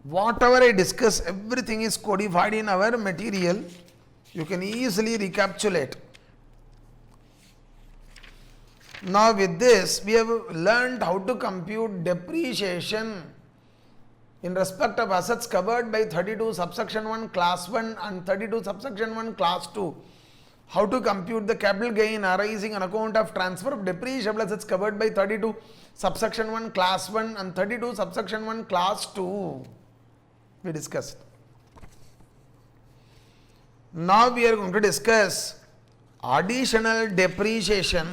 Whatever I discuss, everything is codified in our material. You can easily recapitulate. Now with this, we have learned how to compute depreciation in respect of assets covered by 32 subsection 1 class 1 and 32 subsection 1 class 2. How to compute the capital gain arising on account of transfer of depreciable assets covered by 32 subsection 1 class 1 and 32 subsection 1 class 2. We discussed. Now we are going to discuss additional depreciation.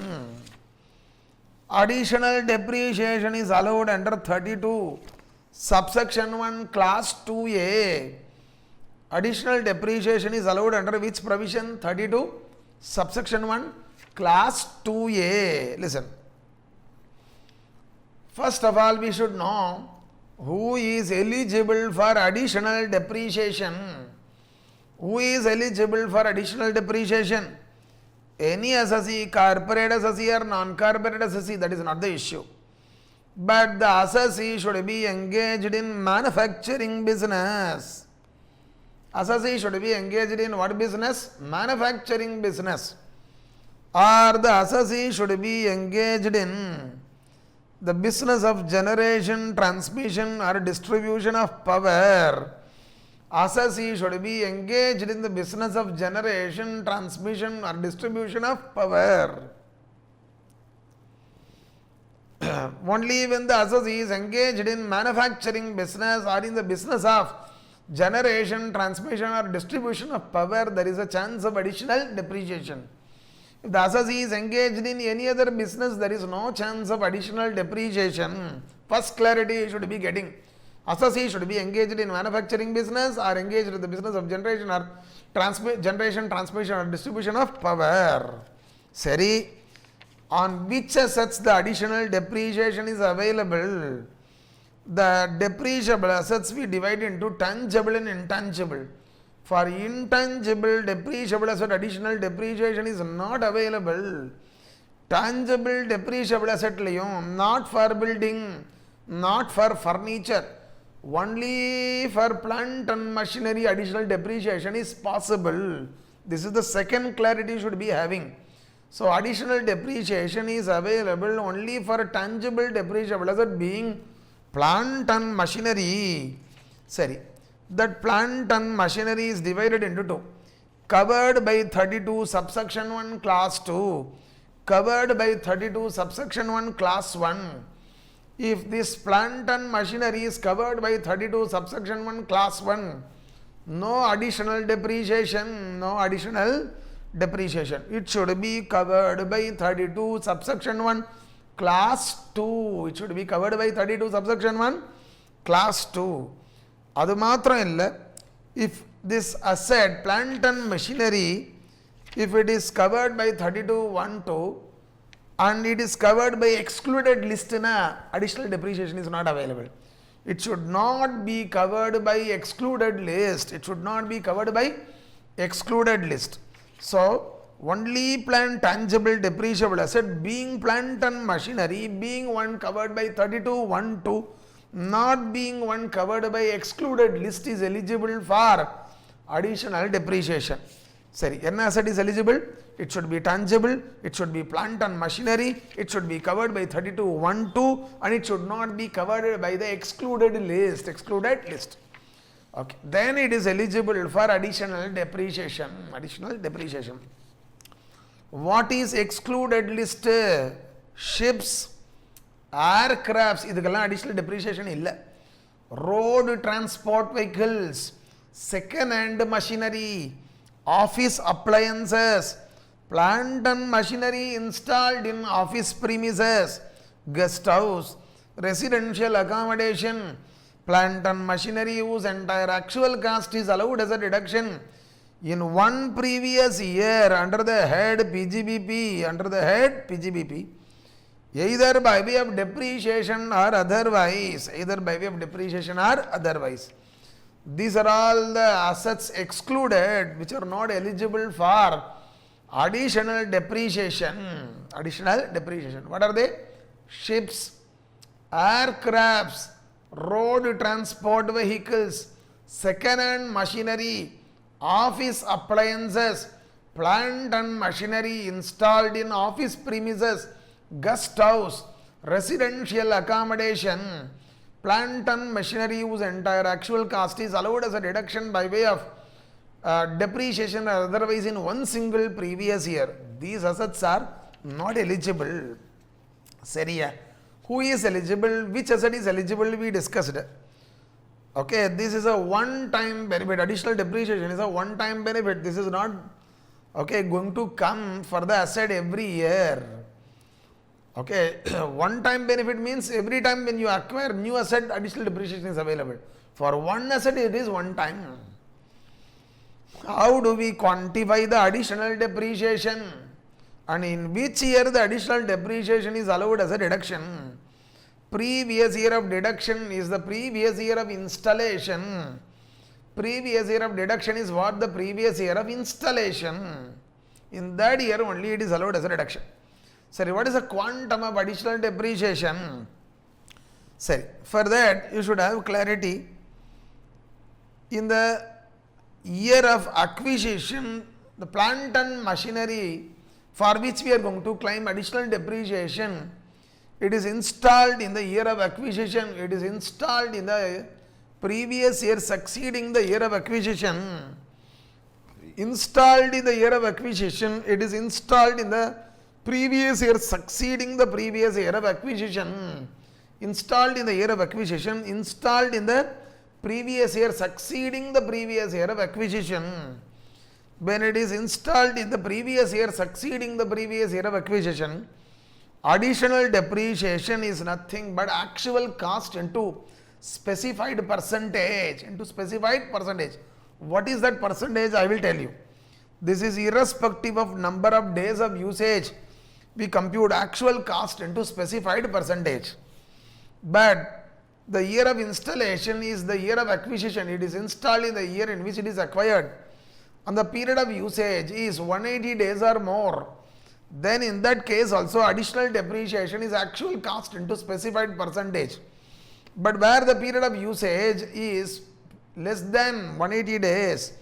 Additional depreciation is allowed under 32 subsection 1 class 2a. Additional depreciation is allowed under which provision? 32 subsection 1 class 2a. Listen. First of all, we should know who is eligible for additional depreciation. Who is eligible for additional depreciation? Any assessee, corporate assessee or non-corporate assessee, that is not the issue. But the assessee should be engaged in manufacturing business. Assessee should be engaged in what business? Manufacturing business. Or the assessee should be engaged in the business of generation, transmission or distribution of power. Assessee should be engaged in the business of generation, transmission or distribution of power. Only when the assessee is engaged in manufacturing business or in the business of generation, transmission or distribution of power, there is a chance of additional depreciation. If the assessee is engaged in any other business, there is no chance of additional depreciation. First clarity should be getting. Assessee should be engaged in manufacturing business or engaged in the business of generation or generation, transmission or distribution of power. Seri, on which assets the additional depreciation is available? The depreciable assets we divide into tangible and intangible. For intangible depreciable asset, additional depreciation is not available. Tangible depreciable asset not for building, not for furniture. Only for plant and machinery additional depreciation is possible. This is the second clarity you should be having. So additional depreciation is available only for tangible depreciable asset being plant and machinery. Sorry, that plant and machinery is divided into two. Covered by 32 subsection 1 class 2. Covered by 32 subsection 1 class 1. If this plant and machinery is covered by 32 subsection 1 class 1, no additional depreciation, no additional depreciation. It should be covered by 32 subsection 1 class 2. It should be covered by 32 subsection 1 class 2. Adu matram illa, if this asset, plant and machinery, if it is covered by 32(1)(2) and it is covered by excluded list, additional depreciation is not available. It should not be covered by excluded list. It should not be covered by excluded list. So, only plant tangible depreciable asset being plant and machinery, being one covered by 32(1)(2), not being one covered by excluded list is eligible for additional depreciation. Sorry, any asset is eligible? It should be tangible, it should be plant and machinery, it should be covered by 32(1)(2) and it should not be covered by the excluded list. Okay, then it is eligible for additional depreciation. What is excluded list? Ships, aircrafts, idukella additional depreciation illa. Road transport vehicles, second hand machinery, office appliances, plant and machinery installed in office premises, guest house, residential accommodation, plant and machinery whose entire actual cost is allowed as a deduction in one previous year under the head PGBP, either by way of depreciation or otherwise. These are all the assets excluded which are not eligible for additional depreciation. What are they? Ships, aircrafts, road transport vehicles, second-hand machinery, office appliances, plant and machinery installed in office premises, guest house, residential accommodation, plant and machinery whose entire actual cost is allowed as a deduction by way of depreciation or otherwise in one single previous year. These assets are not eligible. Seriya. Who is eligible? Which asset is eligible? We discussed. Okay, this is a one-time benefit. Additional depreciation is a one-time benefit. This is not going to come for the asset every year. Okay, one-time benefit means every time when you acquire new asset, additional depreciation is available. For one asset, it is one time. How do we quantify the additional depreciation? And in which year the additional depreciation is allowed as a deduction? Previous year of deduction is the previous year of installation. Previous year of deduction is what? The previous year of installation. In that year only it is allowed as a deduction. Sorry, what is the quantum of additional depreciation? Sorry, for that you should have clarity. In the year of acquisition, the plant and machinery for which we are going to claim additional depreciation, it is installed in the year of acquisition, it is installed in the previous year succeeding the year of acquisition. Installed in the year of acquisition, it is installed in the previous year succeeding the previous year of acquisition. Installed in the year of acquisition, installed in the previous year succeeding the previous year of acquisition. When it is installed in the previous year succeeding the previous year of acquisition, additional depreciation is nothing but actual cost into specified percentage. What is that percentage? I will tell you. This is irrespective of number of days of usage. We compute actual cost into specified percentage. But the year of installation is the year of acquisition. It is installed in the year in which it is acquired. And the period of usage is 180 days or more. Then in that case also additional depreciation is actual cost into specified percentage. But where the period of usage is less than 180 days,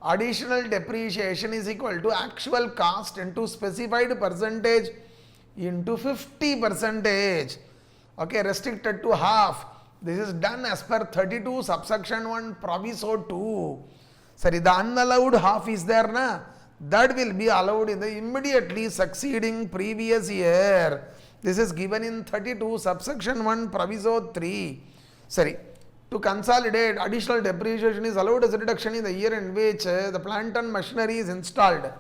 additional depreciation is equal to actual cost into specified percentage into 50%. Okay, restricted to half. This is done as per 32 subsection 1 proviso 2. Sorry, the unallowed half is there, na? That will be allowed in the immediately succeeding previous year. This is given in 32 subsection 1 proviso 3. Sorry, to consolidate, additional depreciation is allowed as a deduction in the year in which the plant and machinery is installed.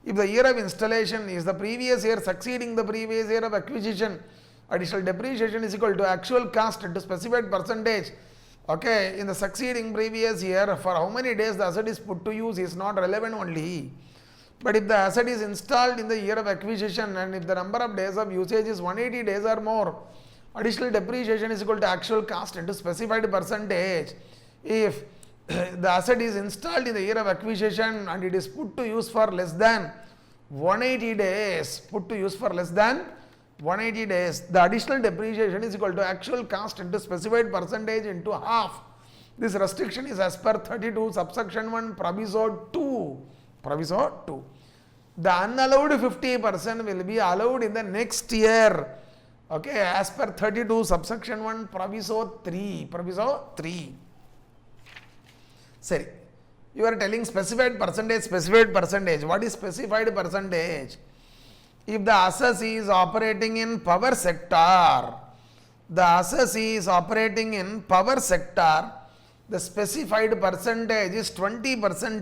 If the year of installation is the previous year succeeding the previous year of acquisition, additional depreciation is equal to actual cost into specified percentage. Okay, in the succeeding previous year, for how many days the asset is put to use is not relevant only. But if the asset is installed in the year of acquisition and if the number of days of usage is 180 days or more, additional depreciation is equal to actual cost into specified percentage. If the asset is installed in the year of acquisition and it is put to use for less than 180 days, the additional depreciation is equal to actual cost into specified percentage into half. This restriction is as per 32 subsection 1 proviso 2. The unallowed 50% will be allowed in the next year. Okay, as per 32 subsection 1 proviso 3. Sorry, you are telling specified percentage. What is specified percentage? If the assess is operating in power sector, the specified percentage is 20%.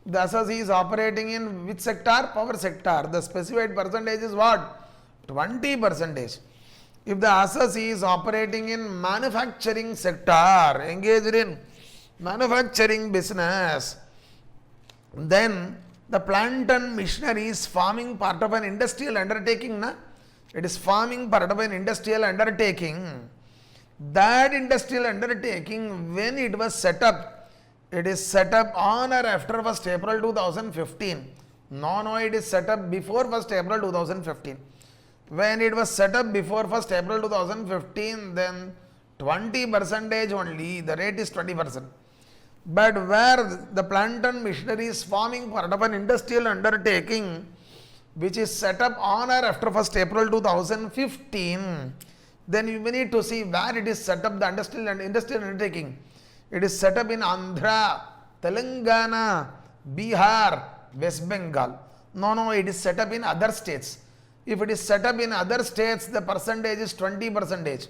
The assess is operating in which sector? Power sector. The specified percentage is what? 20%. If the assess is operating in manufacturing sector, engaged in manufacturing business, then the plant and machinery is forming part of an industrial undertaking. It is forming part of an industrial undertaking. That industrial undertaking, when it was set up, it is set up on or after 1st April 2015. No, it is set up before 1st April 2015. When it was set up before 1st April 2015, then 20% only, the rate is 20%. But where the plant and machinery is forming part of an industrial undertaking which is set up on or after 1st April 2015, then you may need to see where it is set up, the industrial undertaking. It is set up in Andhra, Telangana, Bihar, West Bengal. No, it is set up in other states. If it is set up in other states, the percentage is 20%.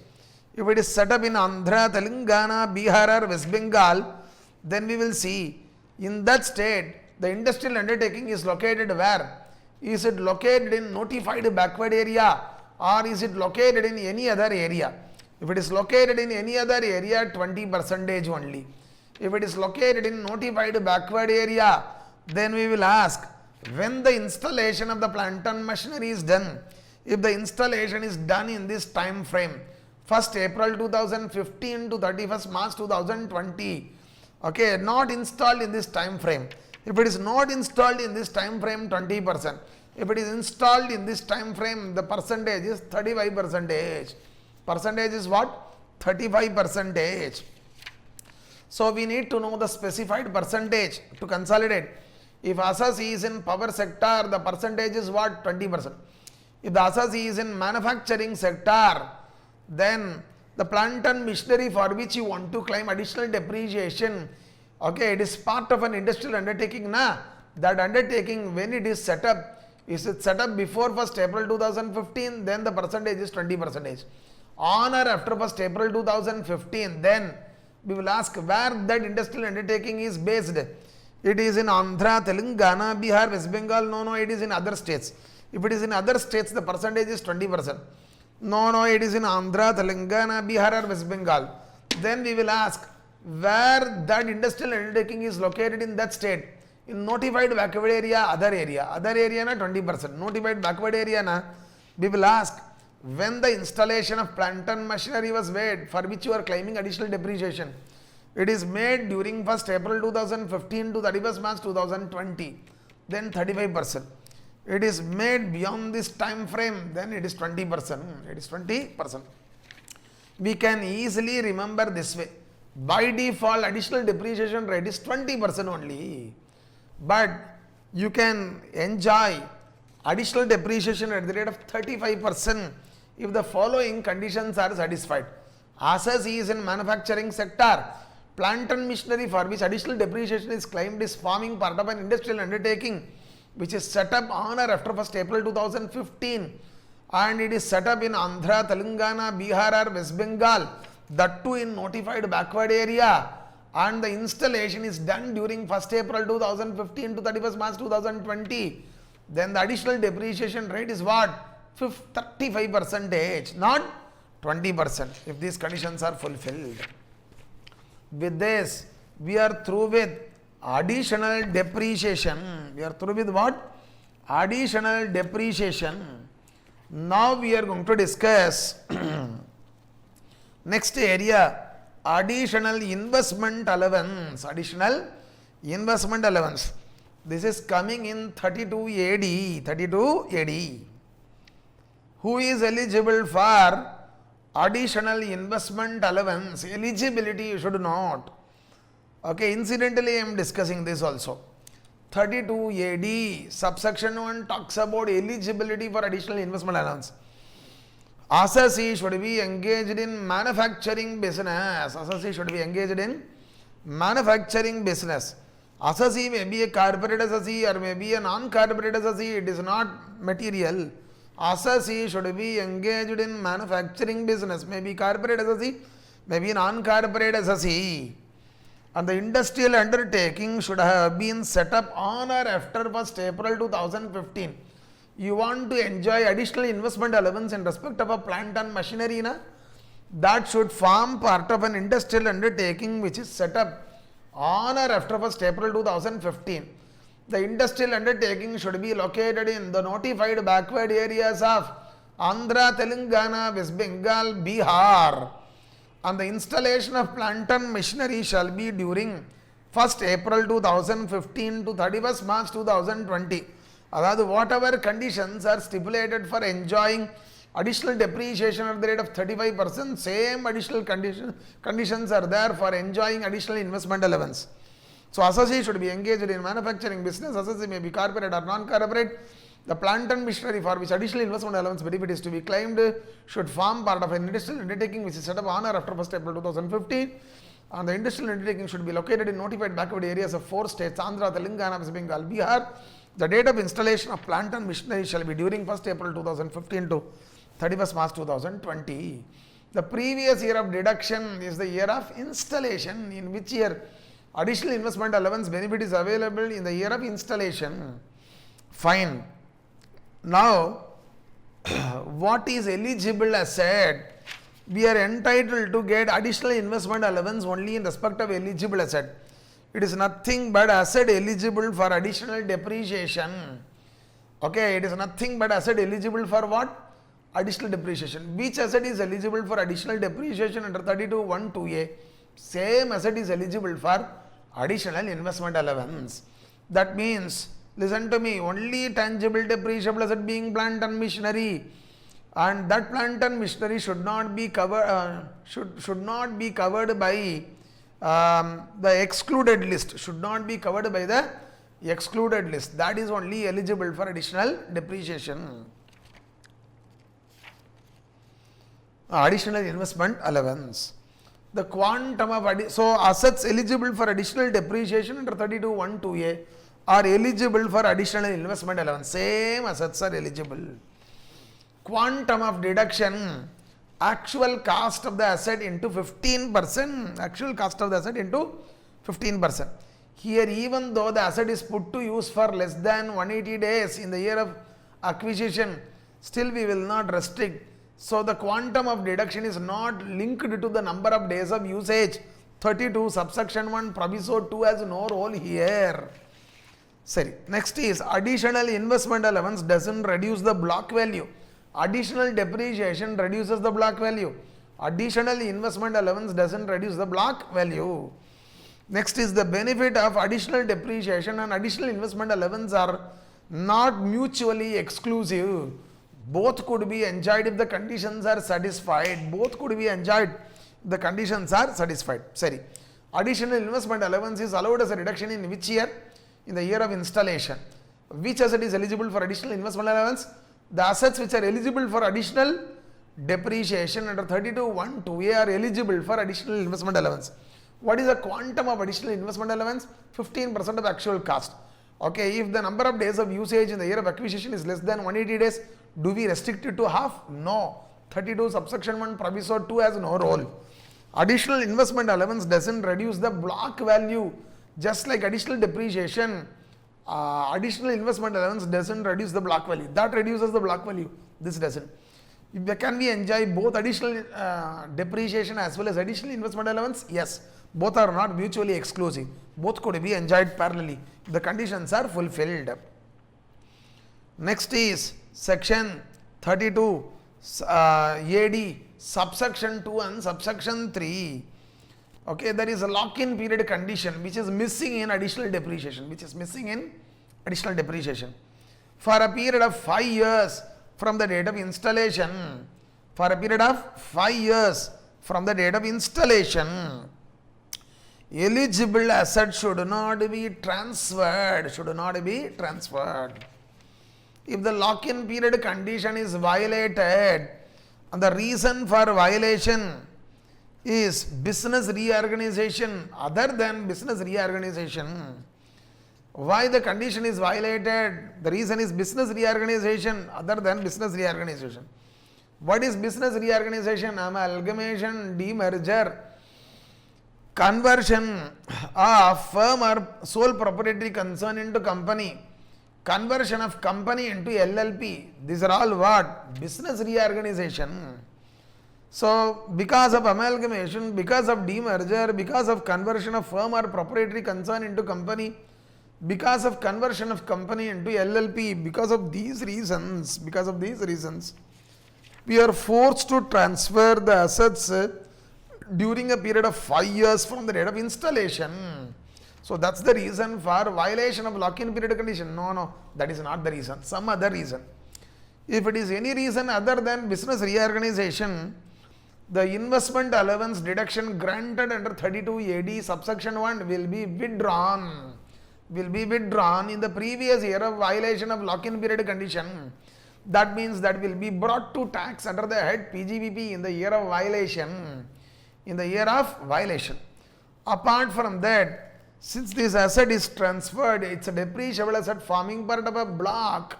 If it is set up in Andhra, Telangana, Bihar or West Bengal, then we will see in that state the industrial undertaking is located where? Is it located in notified backward area or is it located in any other area? If it is located in any other area, 20% only. If it is located in notified backward area, then we will ask when the installation of the plant and machinery is done. If the installation is done in this time frame, 1st April 2015 to 31st March 2020, okay, not installed in this time frame. If it is not installed in this time frame, 20%. If it is installed in this time frame, the percentage is 35%. Percentage is what? 35%. So we need to know the specified percentage to consolidate. If Asasi is in power sector, the percentage is what? 20%. If the Asasi is in manufacturing sector, then the plant and machinery for which you want to claim additional depreciation, okay, it is part of an industrial undertaking, na? That undertaking, when it is set up, is it set up before 1st April 2015, then the percentage is 20%. On or after 1st April 2015, then we will ask where that industrial undertaking is based. It is in Andhra, Telangana, Bihar, West Bengal. No, it is in other states. If it is in other states, the percentage is 20%. No, it is in Andhra, Telangana, Bihar or West Bengal. Then we will ask where that industrial undertaking is located in that state. In notified backward area, other area na 20%. Notified backward area na, we will ask when the installation of plant and machinery was made for which you are claiming additional depreciation. It is made during 1st April 2015 to 31st March 2020, then 35%. It is made beyond this time frame, then it is 20%. It is 20%. We can easily remember this way. By default, additional depreciation rate is 20% only. But you can enjoy additional depreciation at the rate of 35% if the following conditions are satisfied. Asset is in manufacturing sector. Plant and machinery for which additional depreciation is claimed is forming part of an industrial undertaking which is set up on or after 1st April 2015 and it is set up in Andhra, Telangana, Bihar or West Bengal, that too in notified backward area, and the installation is done during 1st April 2015 to 31st March 2020, then the additional depreciation rate is what? 35%, not 20% if these conditions are fulfilled. With this, we are through with additional depreciation. We are through with what? Additional depreciation. Now we are going to discuss next area, additional investment allowance. Additional investment allowance. This is coming in 32 AD. 32 AD. Who is eligible for additional investment allowance? Eligibility you should not. Okay, incidentally I am discussing this also. 32 AD subsection 1 talks about eligibility for additional investment allowance. Assessee should be engaged in manufacturing business. Assessee should be engaged in manufacturing business. Assessee may be a corporate assessee or may be a non-corporate assessee. It is not material. Assessee should be engaged in manufacturing business. Maybe corporate assessee, maybe non-corporate assessee. And the industrial undertaking should have been set up on or after 1st April 2015. You want to enjoy additional investment allowance in respect of a plant and machinery, na? That should form part of an industrial undertaking which is set up on or after 1st April 2015. The industrial undertaking should be located in the notified backward areas of Andhra, Telangana, West Bengal, Bihar. And the installation of plant and machinery shall be during 1st April 2015 to 31st March 2020. Whatever conditions are stipulated for enjoying Additional depreciation at the rate of 35%, same additional conditions are there for enjoying additional investment allowance. So associate should be engaged in manufacturing business. Associate may be corporate or non-corporate. The plant and machinery for which additional investment allowance benefit is to be claimed should form part of an industrial undertaking which is set up on or after 1st April 2015. And the industrial undertaking should be located in notified backward areas of 4 states: Andhra, Telangana, West Bengal, Bihar. The date of installation of plant and machinery shall be during 1st April 2015 to 31st March 2020. The previous year of deduction is the year of installation, in which year additional investment allowance benefit is available in the year of installation. Fine. Now, what is eligible asset? We are entitled to get additional investment allowance only in respect of eligible asset. It is nothing but asset eligible for additional depreciation. Okay, it is nothing but asset eligible for what? Additional depreciation. Which asset is eligible for additional depreciation under 32(1)(2)(a)? Same asset is eligible for additional investment allowance. That means, listen to me, only tangible depreciable asset being plant and machinery, and that plant and machinery should not be covered should not be covered by the excluded list, should not be covered by the excluded list. That is only eligible for additional depreciation. Additional investment allowance. The quantum of so assets eligible for additional depreciation under 32(1)(2)(a) are eligible for additional investment allowance. Same assets are eligible. Quantum of deduction: actual cost of the asset into 15%. Actual cost of the asset into 15%. Here, even though the asset is put to use for less than 180 days in the year of acquisition, still we will not restrict. So the quantum of deduction is not linked to the number of days of usage. 32 subsection 1 proviso 2 has no role here. Sorry. Next is additional investment allowance doesn't reduce the block value. Additional depreciation reduces the block value. Additional investment allowance doesn't reduce the block value. Next is the benefit of additional depreciation and additional investment allowance are not mutually exclusive. Both could be enjoyed if the conditions are satisfied. Both could be enjoyed if the conditions are satisfied. Sorry. Additional investment allowance is allowed as a reduction in which year? In the year of installation. Which asset is eligible for additional investment allowance? The assets which are eligible for additional depreciation under 32(1)(2)(a) are eligible for additional investment allowance. What is the quantum of additional investment allowance? 15% of actual cost. Okay, if the number of days of usage in the year of acquisition is less than 180 days, do we restrict it to half? No. 32 subsection 1 proviso 2 has no role. Additional investment allowance doesn't reduce the block value, just like additional depreciation. Additional investment allowance doesn't reduce the block value. That reduces the block value. This doesn't. Can we enjoy both additional depreciation as well as additional investment allowance? Yes. Both are not mutually exclusive. Both could be enjoyed parallelly. The conditions are fulfilled. Next is section 32 AD subsection 2 and subsection 3. Okay, there is a lock-in period condition which is missing in additional depreciation. For a period of 5 years from the date of installation. Eligible asset should not be transferred. If the lock-in period condition is violated and the reason for violation is business reorganization other than business reorganization. Why the condition is violated? The reason is business reorganization other than business reorganization. What is business reorganization? Amalgamation, demerger, conversion of firm or sole proprietary concern into company, conversion of company into LLP. These are all what? Business reorganization. So, because of amalgamation, because of demerger, because of conversion of firm or proprietary concern into company, because of conversion of company into LLP, because of these reasons, we are forced to transfer the assets during a period of 5 years from the date of installation. So, that's the reason for violation of lock-in period condition. No, that is not the reason. Some other reason. If it is any reason other than business reorganization, the investment allowance deduction granted under 32 AD subsection 1 will be withdrawn. In the previous year of violation of lock-in period condition. That means that will be brought to tax under the head PGBP in the year of violation. Apart from that, since this asset is transferred, it's a depreciable asset forming part of a block,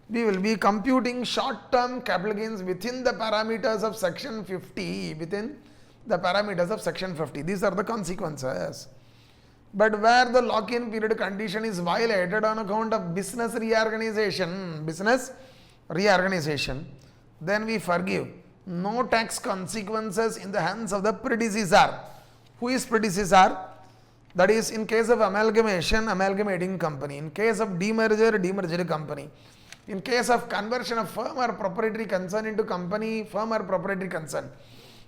we will be computing short-term capital gains within the parameters of section 50. These are the consequences. But where the lock-in period condition is violated on account of business reorganization, then we forgive. No tax consequences in the hands of the predecessor. Who is predecessor? That is, in case of amalgamation, amalgamating company. In case of demerger, demerged company. In case of conversion of firm or proprietary concern into company, firm or proprietary concern.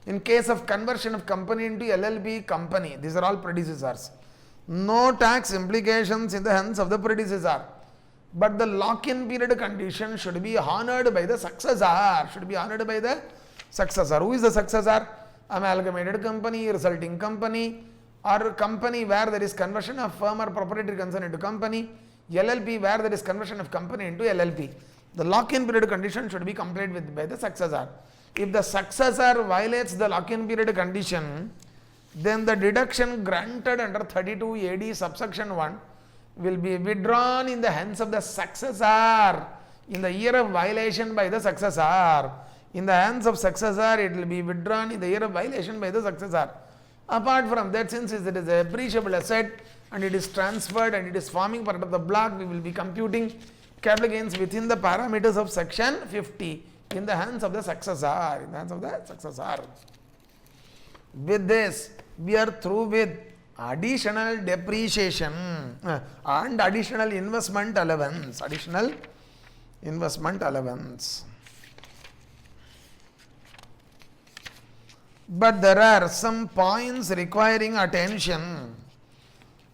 In case of conversion of company into LLP company, these are all predecessors. No tax implications in the hands of the predecessor. But the lock-in period condition should be honored by the successor. Who is the successor? Amalgamated company, resulting company, or company where there is conversion of firm or proprietary concern into company, LLP where there is conversion of company into LLP. The lock-in period condition should be complied with by the successor. If the successor violates the lock-in period condition, then the deduction granted under 32 AD subsection 1 will be withdrawn in the hands of the successor in the year of violation by the successor. In the hands of successor, it will be withdrawn in the year of violation by the successor. Apart from that, since it is a depreciable asset and it is transferred and it is forming part of the block, we will be computing capital gains within the parameters of section 50 in the hands of the successor. With this, we are through with additional depreciation and additional investment allowance. But there are some points requiring attention.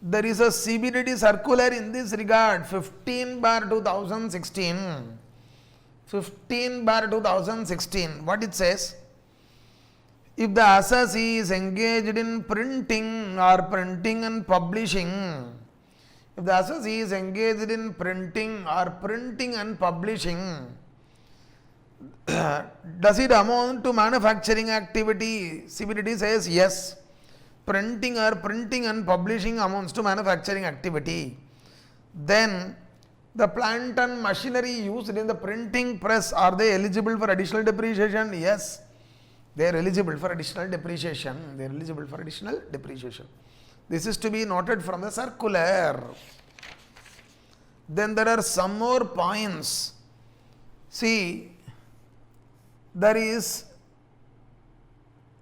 There is a CBDT circular in this regard, 15/2016. What it says? If the assessee is engaged in printing and publishing, does it amount to manufacturing activity? CBDT says yes. Printing and publishing amounts to manufacturing activity. Then the plant and machinery used in the printing press, are they eligible for additional depreciation? Yes. They are eligible for additional depreciation. This is to be noted from the circular. Then there are some more points. See, there is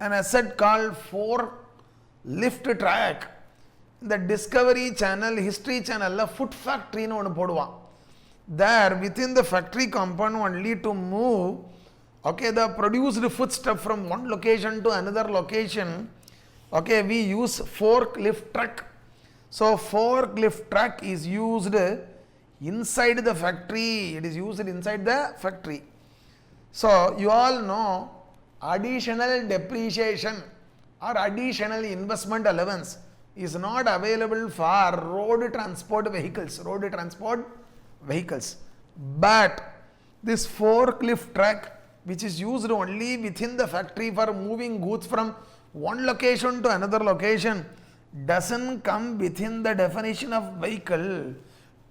an asset called forklift track. In the Discovery Channel, History Channel, foot factory no podva. There within the factory compound only to move the produced foodstuff from one location to another location, we use forklift truck. So forklift truck is used inside the factory. So you all know additional depreciation or additional investment allowance is not available for road transport vehicles. But this forklift truck, which is used only within the factory for moving goods from one location to another location, doesn't come within the definition of vehicle.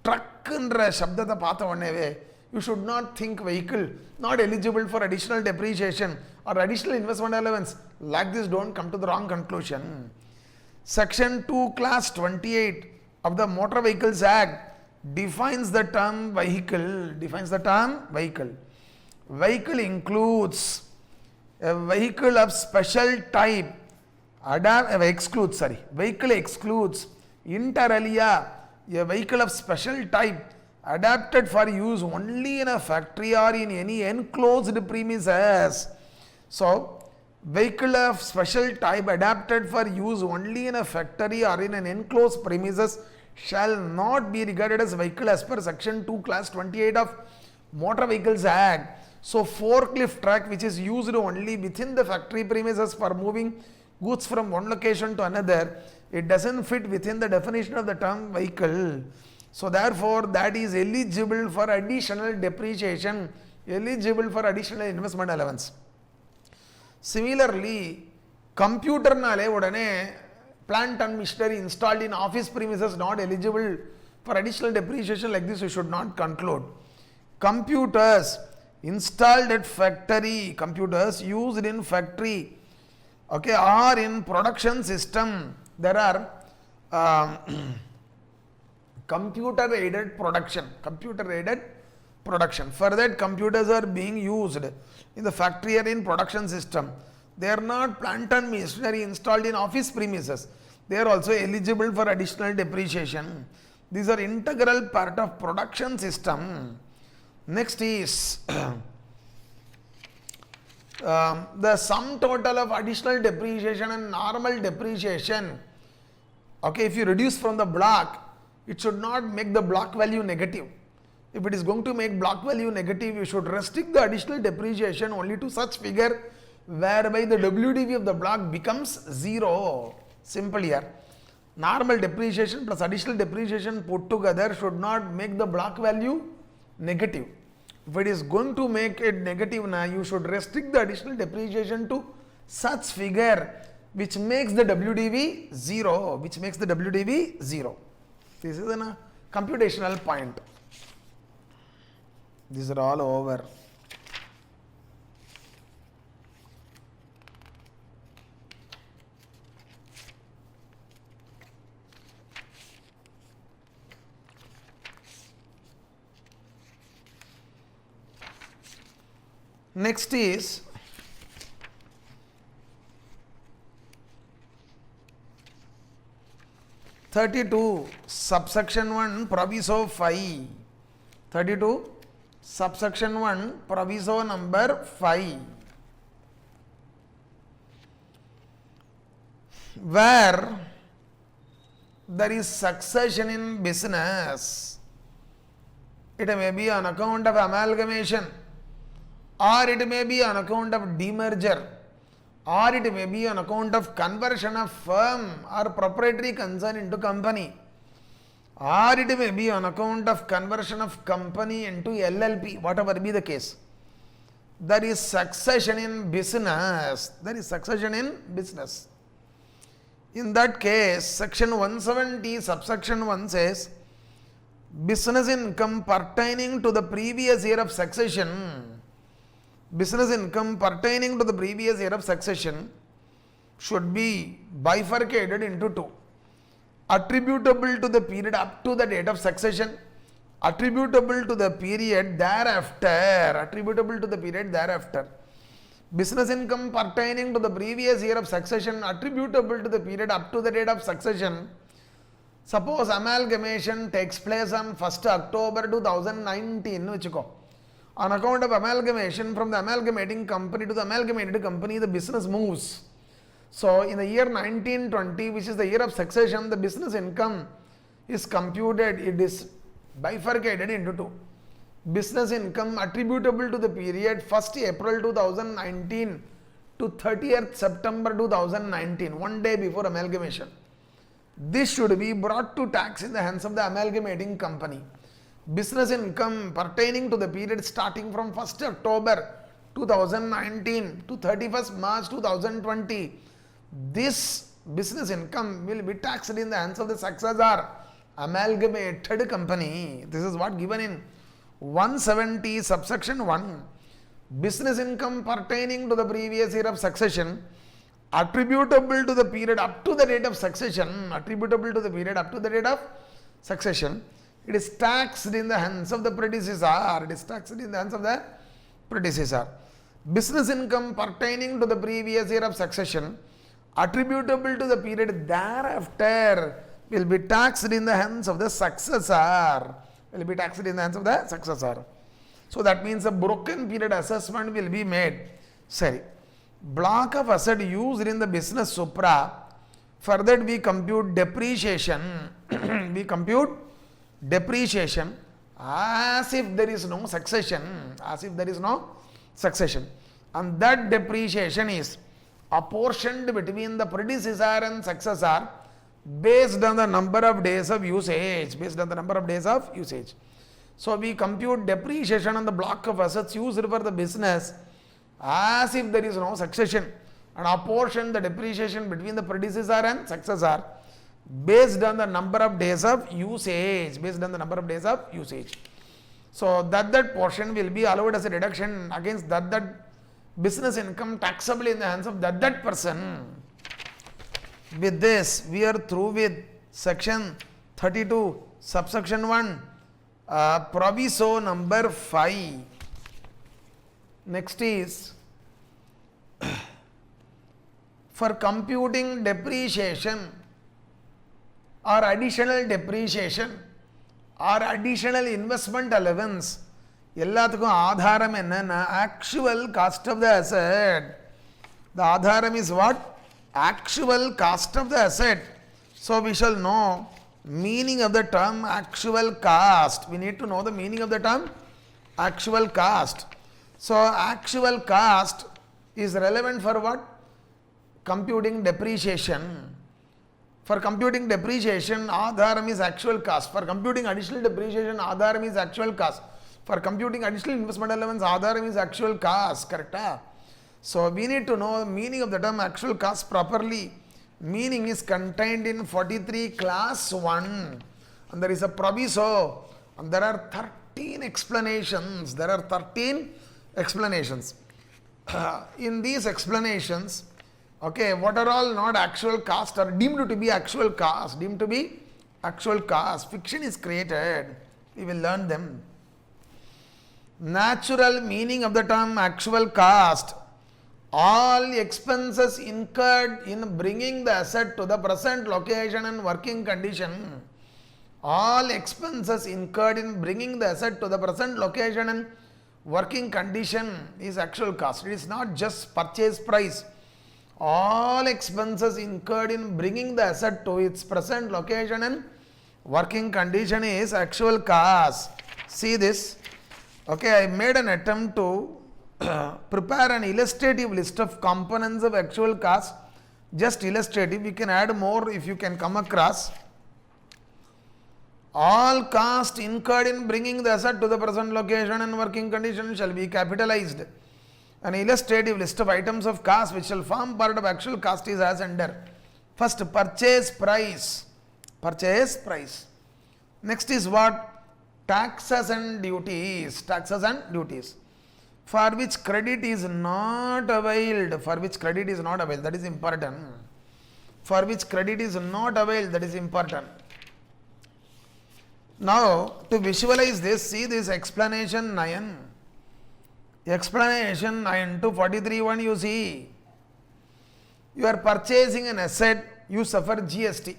Truck endra shabdata paatha onneve, you should not think vehicle, not eligible for additional depreciation or additional investment allowance. Like this, don't come to the wrong conclusion. Section 2, class 28 of the Motor Vehicles Act defines the term vehicle. Vehicle includes a vehicle of special type, vehicle excludes inter alia a vehicle of special type adapted for use only in a factory or in any enclosed premises. So, vehicle of special type adapted for use only in a factory or in an enclosed premises shall not be regarded as vehicle as per section 2 class 28 of Motor Vehicles Act. So forklift truck which is used only within the factory premises for moving goods from one location to another, it doesn't fit within the definition of the term vehicle. So therefore that is eligible for additional depreciation, eligible for additional investment allowance. Similarly, computer nale odane plant and machinery installed in office premises not eligible for additional depreciation. Like this you should not conclude. Computers installed at factory, computers used in factory, okay, or in production system, there are computer aided production, for that computers are being used in the factory or in production system. They are not plant and machinery installed in office premises. They are also eligible for additional depreciation. These are integral part of production system. Next is the sum total of additional depreciation and normal depreciation. Okay, if you reduce from the block, it should not make the block value negative. If it is going to make block value negative, you should restrict the additional depreciation only to such figure whereby the WDV of the block becomes 0. Simple here. Normal depreciation plus additional depreciation put together should not make the block value negative. If it is going to make it negative, now you should restrict the additional depreciation to such figure which makes the WDV 0, This is a computational point. These are all over. Next is (32) subsection 1 proviso 5. 32 subsection 1 proviso number 5, where there is succession in business. It may be on account of amalgamation, or it may be on account of demerger, or it may be on account of conversion of firm or proprietary concern into company, or it may be on account of conversion of company into LLP, whatever be the case. There is succession in business. In that case, section 170 subsection 1 says, business income pertaining to the previous year of succession, should be bifurcated into two: attributable to the period up to the date of succession, attributable to the period thereafter. Business income pertaining to the previous year of succession attributable to the period up to the date of succession. Suppose amalgamation takes place on 1st October 2019. On account of amalgamation, from the amalgamating company to the amalgamated company, the business moves. So in the year 1920, which is the year of succession, the business income is computed, it is bifurcated into two. Business income attributable to the period 1st April 2019 to 30th September 2019, one day before amalgamation. This should be brought to tax in the hands of the amalgamating company. Business income pertaining to the period starting from 1st October 2019 to 31st March 2020, this business income will be taxed in the hands of the successor amalgamated company. This is what given in 170 subsection 1. Business income pertaining to the previous year of succession attributable to the period up to the date of succession, it is taxed in the hands of the predecessor. Business income pertaining to the previous year of succession attributable to the period thereafter will be taxed in the hands of the successor. So that means a broken period assessment will be made. Sorry. Block of asset used in the business supra, for that we compute depreciation. as if there is no succession, as if there is no succession. And that depreciation is apportioned between the predecessor and successor based on the number of days of usage, based on the number of days of usage. So we compute depreciation on the block of assets used for the business as if there is no succession, and apportion the depreciation between the predecessor and successor based on the number of days of usage, based on the number of days of usage. So that portion will be allowed as a deduction against that business income taxable in the hands of that person. With this, we are through with section 32, subsection 1, proviso number 5. Next is for computing depreciation or additional depreciation or additional investment allowance, எல்லாத்துக்கும் ஆதாரம் என்னன்னா actual cost of the asset. The ஆதாரம் is what? Actual cost of the asset. So we shall know meaning of the term actual cost. We need to know the meaning of the term actual cost. So actual cost is relevant for what? Computing depreciation. For computing depreciation, Adharam is actual cost. For computing additional depreciation, Adharam is actual cost. For computing additional investment allowance, Adharam is actual cost. Correct? So we need to know the meaning of the term actual cost properly. Meaning is contained in 43 class 1. And there is a proviso. And there are 13 explanations. There are 13 explanations. In these explanations, okay, what are all not actual cost are deemed to be actual cost, deemed to be actual cost. Fiction is created. We will learn them. Natural meaning of the term actual cost. All expenses incurred in bringing the asset to the present location and working condition. All expenses incurred in bringing the asset to the present location and working condition is actual cost. It is not just purchase price. All expenses incurred in bringing the asset to its present location and working condition is actual cost. See this. Okay, I made an attempt to prepare an illustrative list of components of actual cost. Just illustrative. You can add more if you can come across. All cost incurred in bringing the asset to the present location and working condition shall be capitalized. An illustrative list of items of cost which shall form part of actual cost is as under. First, purchase price. Purchase price. Next is what? Taxes and duties. Taxes and duties. For which credit is not availed. For which credit is not availed. That is important. For which credit is not availed. That is important. Now, to visualize this, see this explanation 9. Explanation 9 to 43.1 you see. You are purchasing an asset, you suffer GST.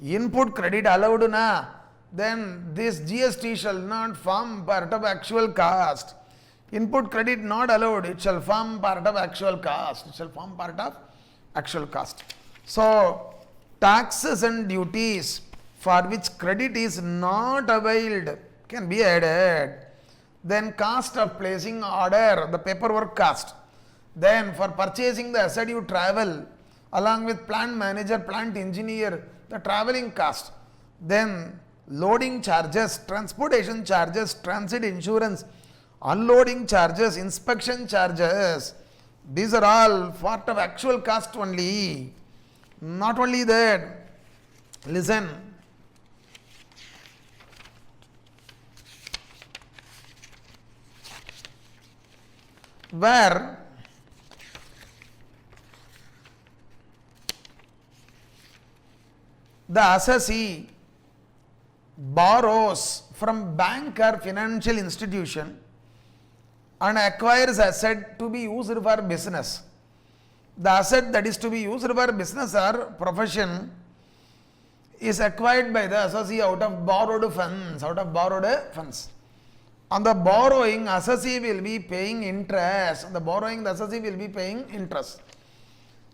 Input credit allowed na, then this GST shall not form part of actual cost. Input credit not allowed, it shall form part of actual cost. It shall form part of actual cost. So, taxes and duties for which credit is not availed can be added. Then cost of placing order, the paperwork cost. Then for purchasing the asset you travel along with plant manager, plant engineer, the traveling cost. Then loading charges, transportation charges, transit insurance, unloading charges, inspection charges. These are all part of actual cost only. Not only that, listen. Where the assessee borrows from bank or financial institution and acquires asset to be used for business. The asset that is to be used for business or profession is acquired by the assessee out of borrowed funds. On the borrowing, assessee will be paying interest. On the borrowing, the assessee will be paying interest.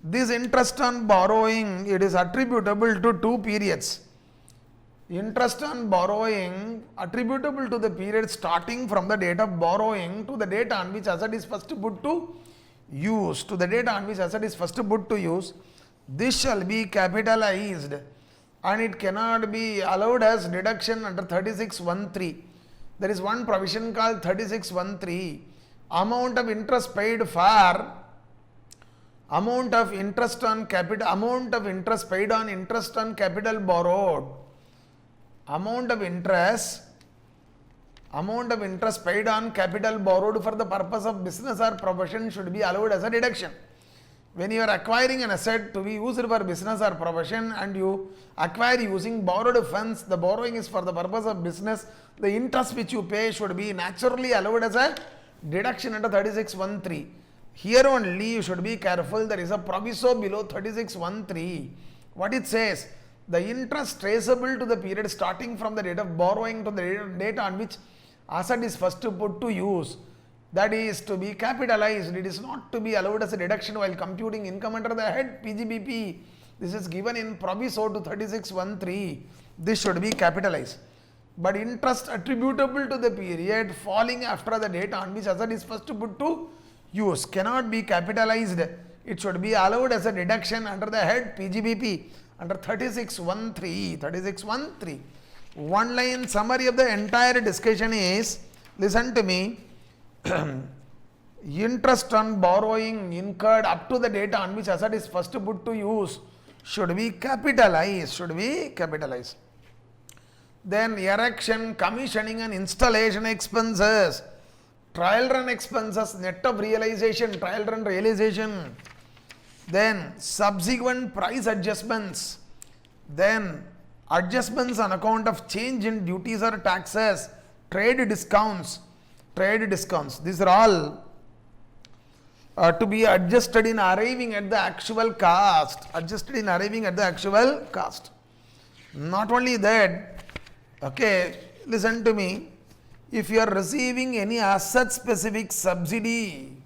This interest on borrowing, it is attributable to two periods. interest on borrowing attributable to the period starting from the date of borrowing to the date on which asset is first put to use, to the date on which asset is first put to use, this shall be capitalized and it cannot be allowed as deduction under 36(1)(3). There is one provision called 36(1)(3). Amount of interest paid for, amount of interest on capital, amount of interest paid on interest on capital borrowed, amount of interest paid on capital borrowed for the purpose of business or profession should be allowed as a deduction. When you are acquiring an asset to be used for business or profession and you acquire using borrowed funds, the borrowing is for the purpose of business, the interest which you pay should be naturally allowed as a deduction under 36(1)(3). Here only you should be careful, there is a proviso below 36(1)(3). What it says? The interest traceable to the period starting from the date of borrowing to the date on which asset is first put to use, that is to be capitalized. It is not to be allowed as a deduction while computing income under the head PGBP. This is given in proviso to 36(1)(3). This should be capitalized. But interest attributable to the period falling after the date on which asset is first put to use cannot be capitalized. It should be allowed as a deduction under the head PGBP under 36(1)(3). 36(1)(3). One line summary of the entire discussion is, listen to me, interest on borrowing incurred up to the date on which asset is first put to use should be capitalized, Then erection, commissioning and installation expenses, trial run expenses, net of realization, trial run realization, then subsequent price adjustments, then adjustments on account of change in duties or taxes, trade discounts. These are all to be adjusted in arriving at the actual cost. Not only that, okay, listen to me. If you are receiving any asset specific subsidy,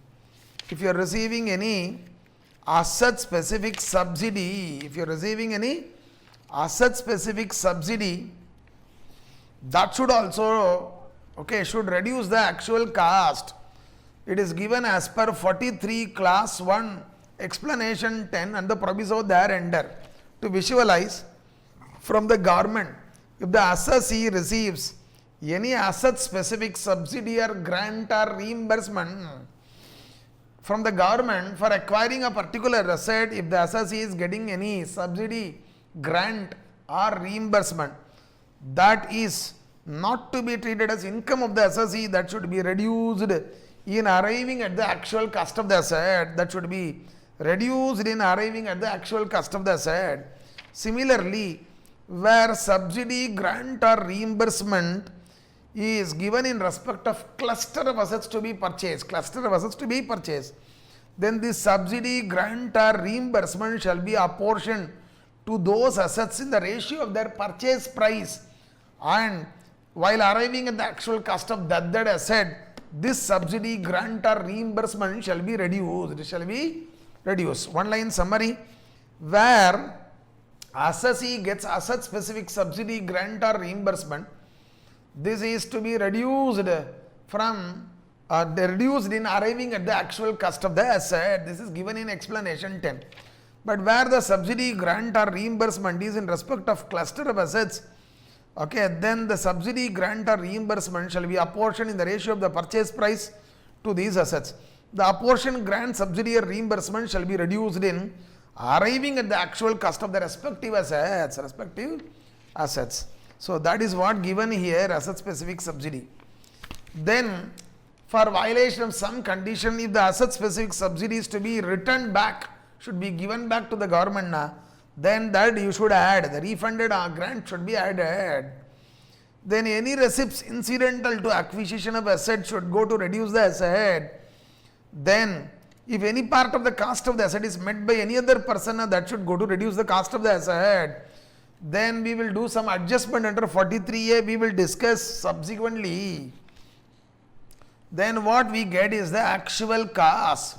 that should also, should reduce the actual cost. It is given as per 43 class 1 explanation 10 and the proviso thereunder. To visualize from the government, if the assessee receives any asset specific subsidy or grant or reimbursement from the government for acquiring a particular asset, if the assessee is getting any subsidy, grant or reimbursement, that is not to be treated as income of the assessee, that should be reduced in arriving at the actual cost of the asset. Similarly, where subsidy, grant or reimbursement is given in respect of cluster of assets to be purchased, then the subsidy, grant or reimbursement shall be apportioned to those assets in the ratio of their purchase price, and while arriving at the actual cost of that asset, this subsidy, grant or reimbursement shall be reduced. One line summary, where assessee gets asset specific subsidy, grant or reimbursement, this is to be reduced in arriving at the actual cost of the asset. This is given in explanation 10. But where the subsidy, grant or reimbursement is in respect of cluster of assets, then the subsidy, grant or reimbursement shall be apportioned in the ratio of the purchase price to these assets. The apportioned grant, subsidy or reimbursement shall be reduced in arriving at the actual cost of the respective assets. So that is what given here, asset specific subsidy. Then for violation of some condition, if the asset specific subsidy is to be returned back, should be given back to the government, then that you should add, the refunded grant should be added. Then any receipts incidental to acquisition of asset should go to reduce the asset. Then if any part of the cost of the asset is met by any other person, that should go to reduce the cost of the asset. Then we will do some adjustment under 43A, we will discuss subsequently. Then what we get is the actual cost.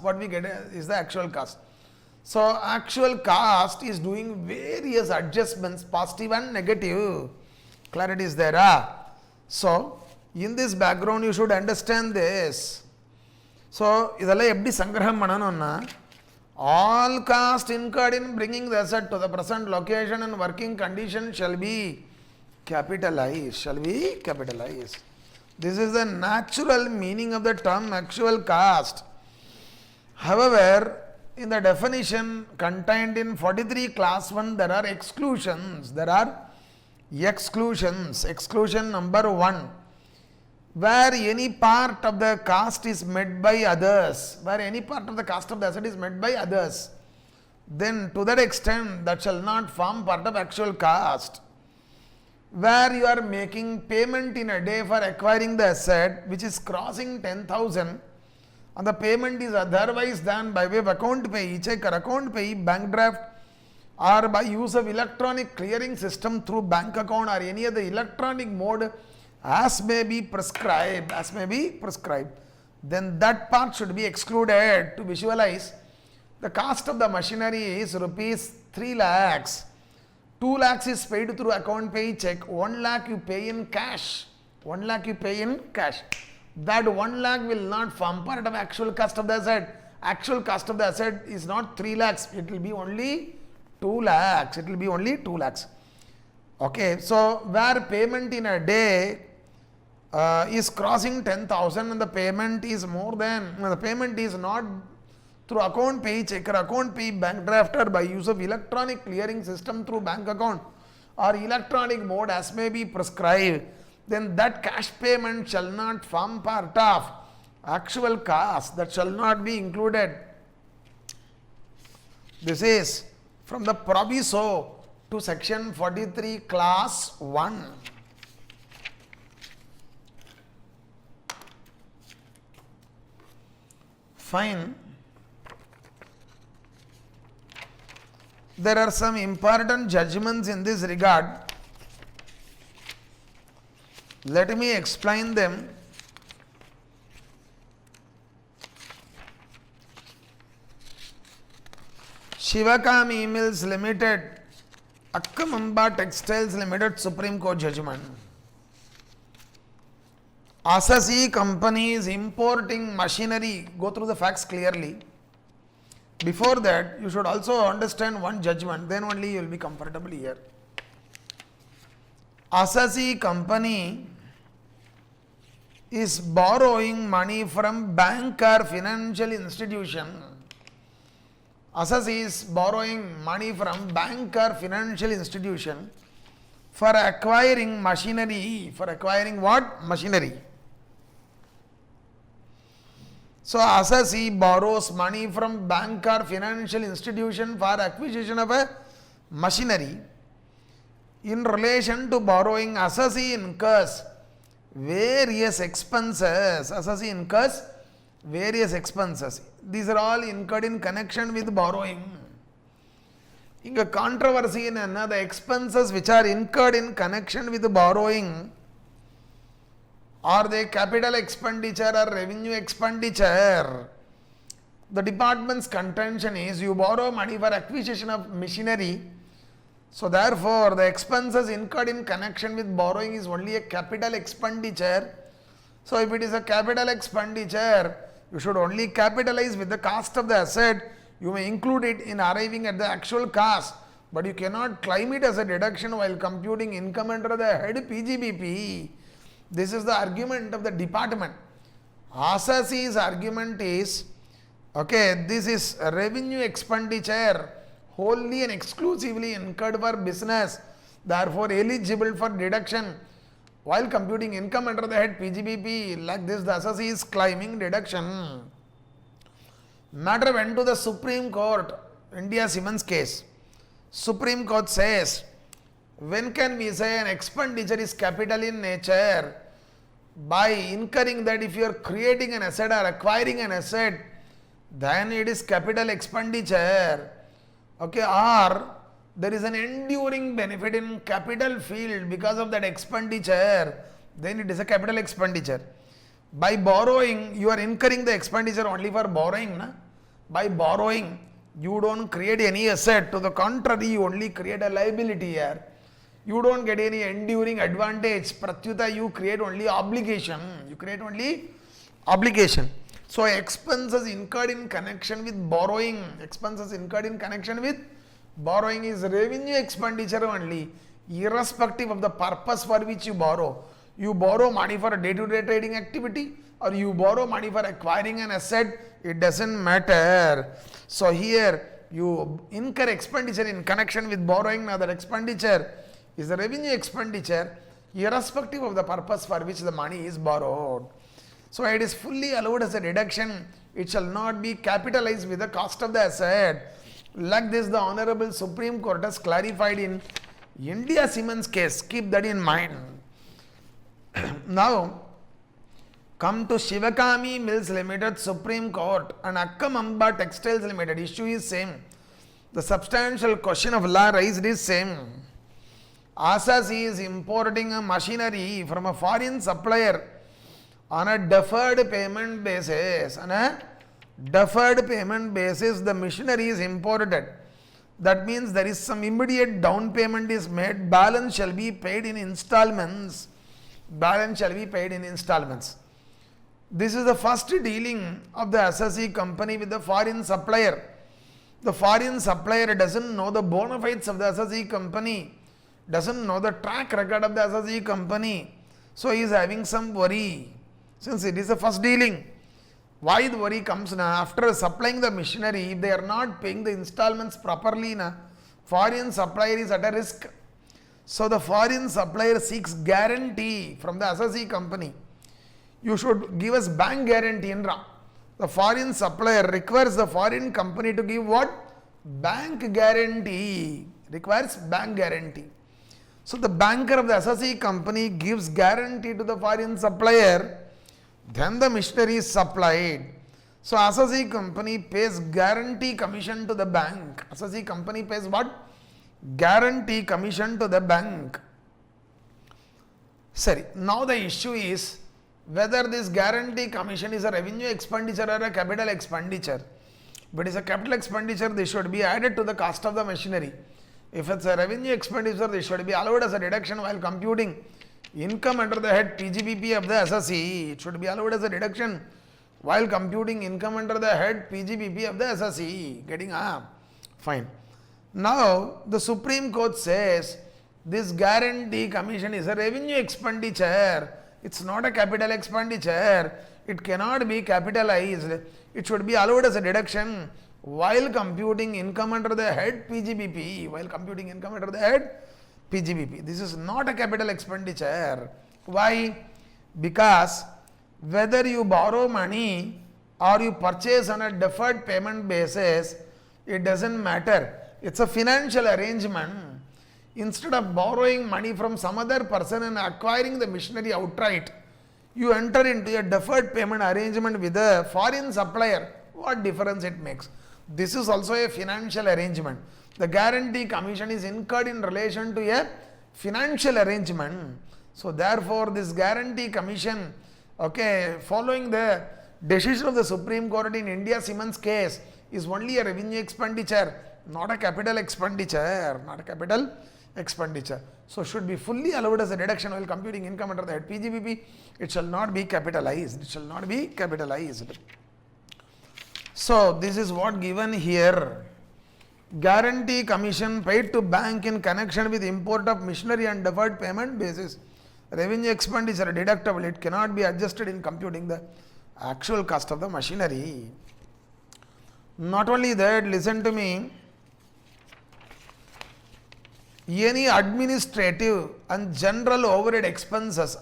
So actual cost is doing various adjustments, positive and negative. Clarity is there. Ah? So, in this background you should understand this. So, idella eppadi sangraham pananonna, all cost incurred in bringing the asset to the present location and working condition shall be capitalized. This is the natural meaning of the term actual cost. However, in the definition contained in 43 class 1, there are exclusions. Exclusion number 1, where any part of the cost is met by others, then to that extent that shall not form part of actual cost. Where you are making payment in a day for acquiring the asset which is crossing 10,000, and the payment is otherwise done by way of account payee, check or account payee, bank draft, or by use of electronic clearing system through bank account or any other electronic mode as may be prescribed, then that part should be excluded. To visualize, the cost of the machinery is rupees 3 lakhs. 2 lakhs is paid through account payee check, 1 lakh you pay in cash. That 1 lakh will not form part of actual cost of the asset. Actual cost of the asset is not 3 lakhs, it will be only 2 lakhs. Okay, so where payment in a day is crossing 10,000 and the payment is not through account payee check or account payee bank draft or by use of electronic clearing system through bank account or electronic mode as may be prescribed, then that cash payment shall not form part of actual cost, that shall not be included. This is from the proviso to section 43 class 1. Fine. There are some important judgments in this regard. Let me explain them. Shivakami Mills Limited, Akkamamba Textiles Limited, Supreme Court judgment. Asasi company is importing machinery. Go through the facts clearly. Before that, you should also understand one judgment, then only you will be comfortable here. Asasi company is borrowing money from bank or financial institution. Asasi is borrowing money from bank or financial institution for acquiring machinery. For acquiring what? Machinery. So Asasi borrows money from bank or financial institution for acquisition of a machinery. In relation to borrowing, Asasi incurs various expenses. These are all incurred in connection with borrowing. In a controversy in another expenses which are incurred in connection with borrowing, are they capital expenditure or revenue expenditure? The department's contention is you borrow money for acquisition of machinery. So therefore, the expenses incurred in connection with borrowing is only a capital expenditure. So if it is a capital expenditure, you should only capitalize with the cost of the asset. You may include it in arriving at the actual cost, but you cannot claim it as a deduction while computing income under the head PGBP. This is the argument of the department. Asasi's argument is, okay, this is a revenue expenditure wholly and exclusively incurred for business, therefore eligible for deduction while computing income under the head PGBP. Like this, the Asasi is claiming deduction. Matter went to the Supreme Court, India Siemens case. Supreme Court says, when can we say an expenditure is capital in nature? By incurring that if you are creating an asset or acquiring an asset, then it is capital expenditure. Okay, or there is an enduring benefit in capital field because of that expenditure, then it is a capital expenditure. By borrowing, you are incurring the expenditure only for borrowing. Na? By borrowing, you don't create any asset. To the contrary, you only create a liability here. You don't get any enduring advantage. Pratyuta, you create only obligation. You create only obligation. So expenses incurred in connection with borrowing, expenses incurred in connection with borrowing is revenue expenditure only, irrespective of the purpose for which you borrow. You borrow money for a day-to-day trading activity or you borrow money for acquiring an asset, it doesn't matter. So here you incur expenditure in connection with borrowing. Now that expenditure is a revenue expenditure irrespective of the purpose for which the money is borrowed. So it is fully allowed as a deduction. It shall not be capitalized with the cost of the asset. Like this, the Honorable Supreme Court has clarified in India Cements case. Keep that in mind. Now, come to Shivakami Mills Limited, Supreme Court, and Akkamamba Textiles Limited. Issue is same. The substantial question of law raised is same. Asasi is importing a machinery from a foreign supplier on a deferred payment basis. On a deferred payment basis, the machinery is imported. That means there is some immediate down payment is made. Balance shall be paid in installments. Balance shall be paid in installments. This is the first dealing of the assessee company with the foreign supplier. The foreign supplier doesn't know the bona fides of the assessee company, doesn't know the track record of the assessee company. So he is having some worry. Since it is the first dealing, why the worry comes now? After supplying the machinery, if they are not paying the installments properly, now, foreign supplier is at a risk. So the foreign supplier seeks guarantee from the assessee company. You should give us bank guarantee. The foreign supplier requires the foreign company to give what? Bank guarantee. Requires bank guarantee. So the banker of the assessee company gives guarantee to the foreign supplier. Then the machinery is supplied. So assessee company pays guarantee commission to the bank. Assessee company pays what? Guarantee commission to the bank. Sorry. Now the issue is whether this guarantee commission is a revenue expenditure or a capital expenditure. If it is a capital expenditure, this should be added to the cost of the machinery. If it's a revenue expenditure, this should be allowed as a deduction while computing income under the head PGBP of the assessee. It should be allowed as a deduction while computing income under the head PGBP of the assessee. Getting fine. Now the Supreme Court says this guarantee commission is a revenue expenditure. It's not a capital expenditure. It cannot be capitalized. It should be allowed as a deduction while computing income under the head PGBP. While computing income under the head PGBP. This is not a capital expenditure. Why? Because whether you borrow money or you purchase on a deferred payment basis, it doesn't matter. It's a financial arrangement. Instead of borrowing money from some other person and acquiring the machinery outright, you enter into a deferred payment arrangement with a foreign supplier. What difference it makes? This is also a financial arrangement. The guarantee commission is incurred in relation to a financial arrangement. So therefore this guarantee commission, following the decision of the Supreme Court in India Cements case, is only a revenue expenditure, not a capital expenditure. Not a capital expenditure. So should be fully allowed as a deduction while computing income under the head PGBP. It shall not be capitalized. It shall not be capitalized. So this is what given here. Guarantee commission paid to bank in connection with import of machinery and deferred payment basis. Revenue expenditure deductible. It cannot be adjusted in computing the actual cost of the machinery. Not only that, listen to me. Any administrative and general overhead expenses,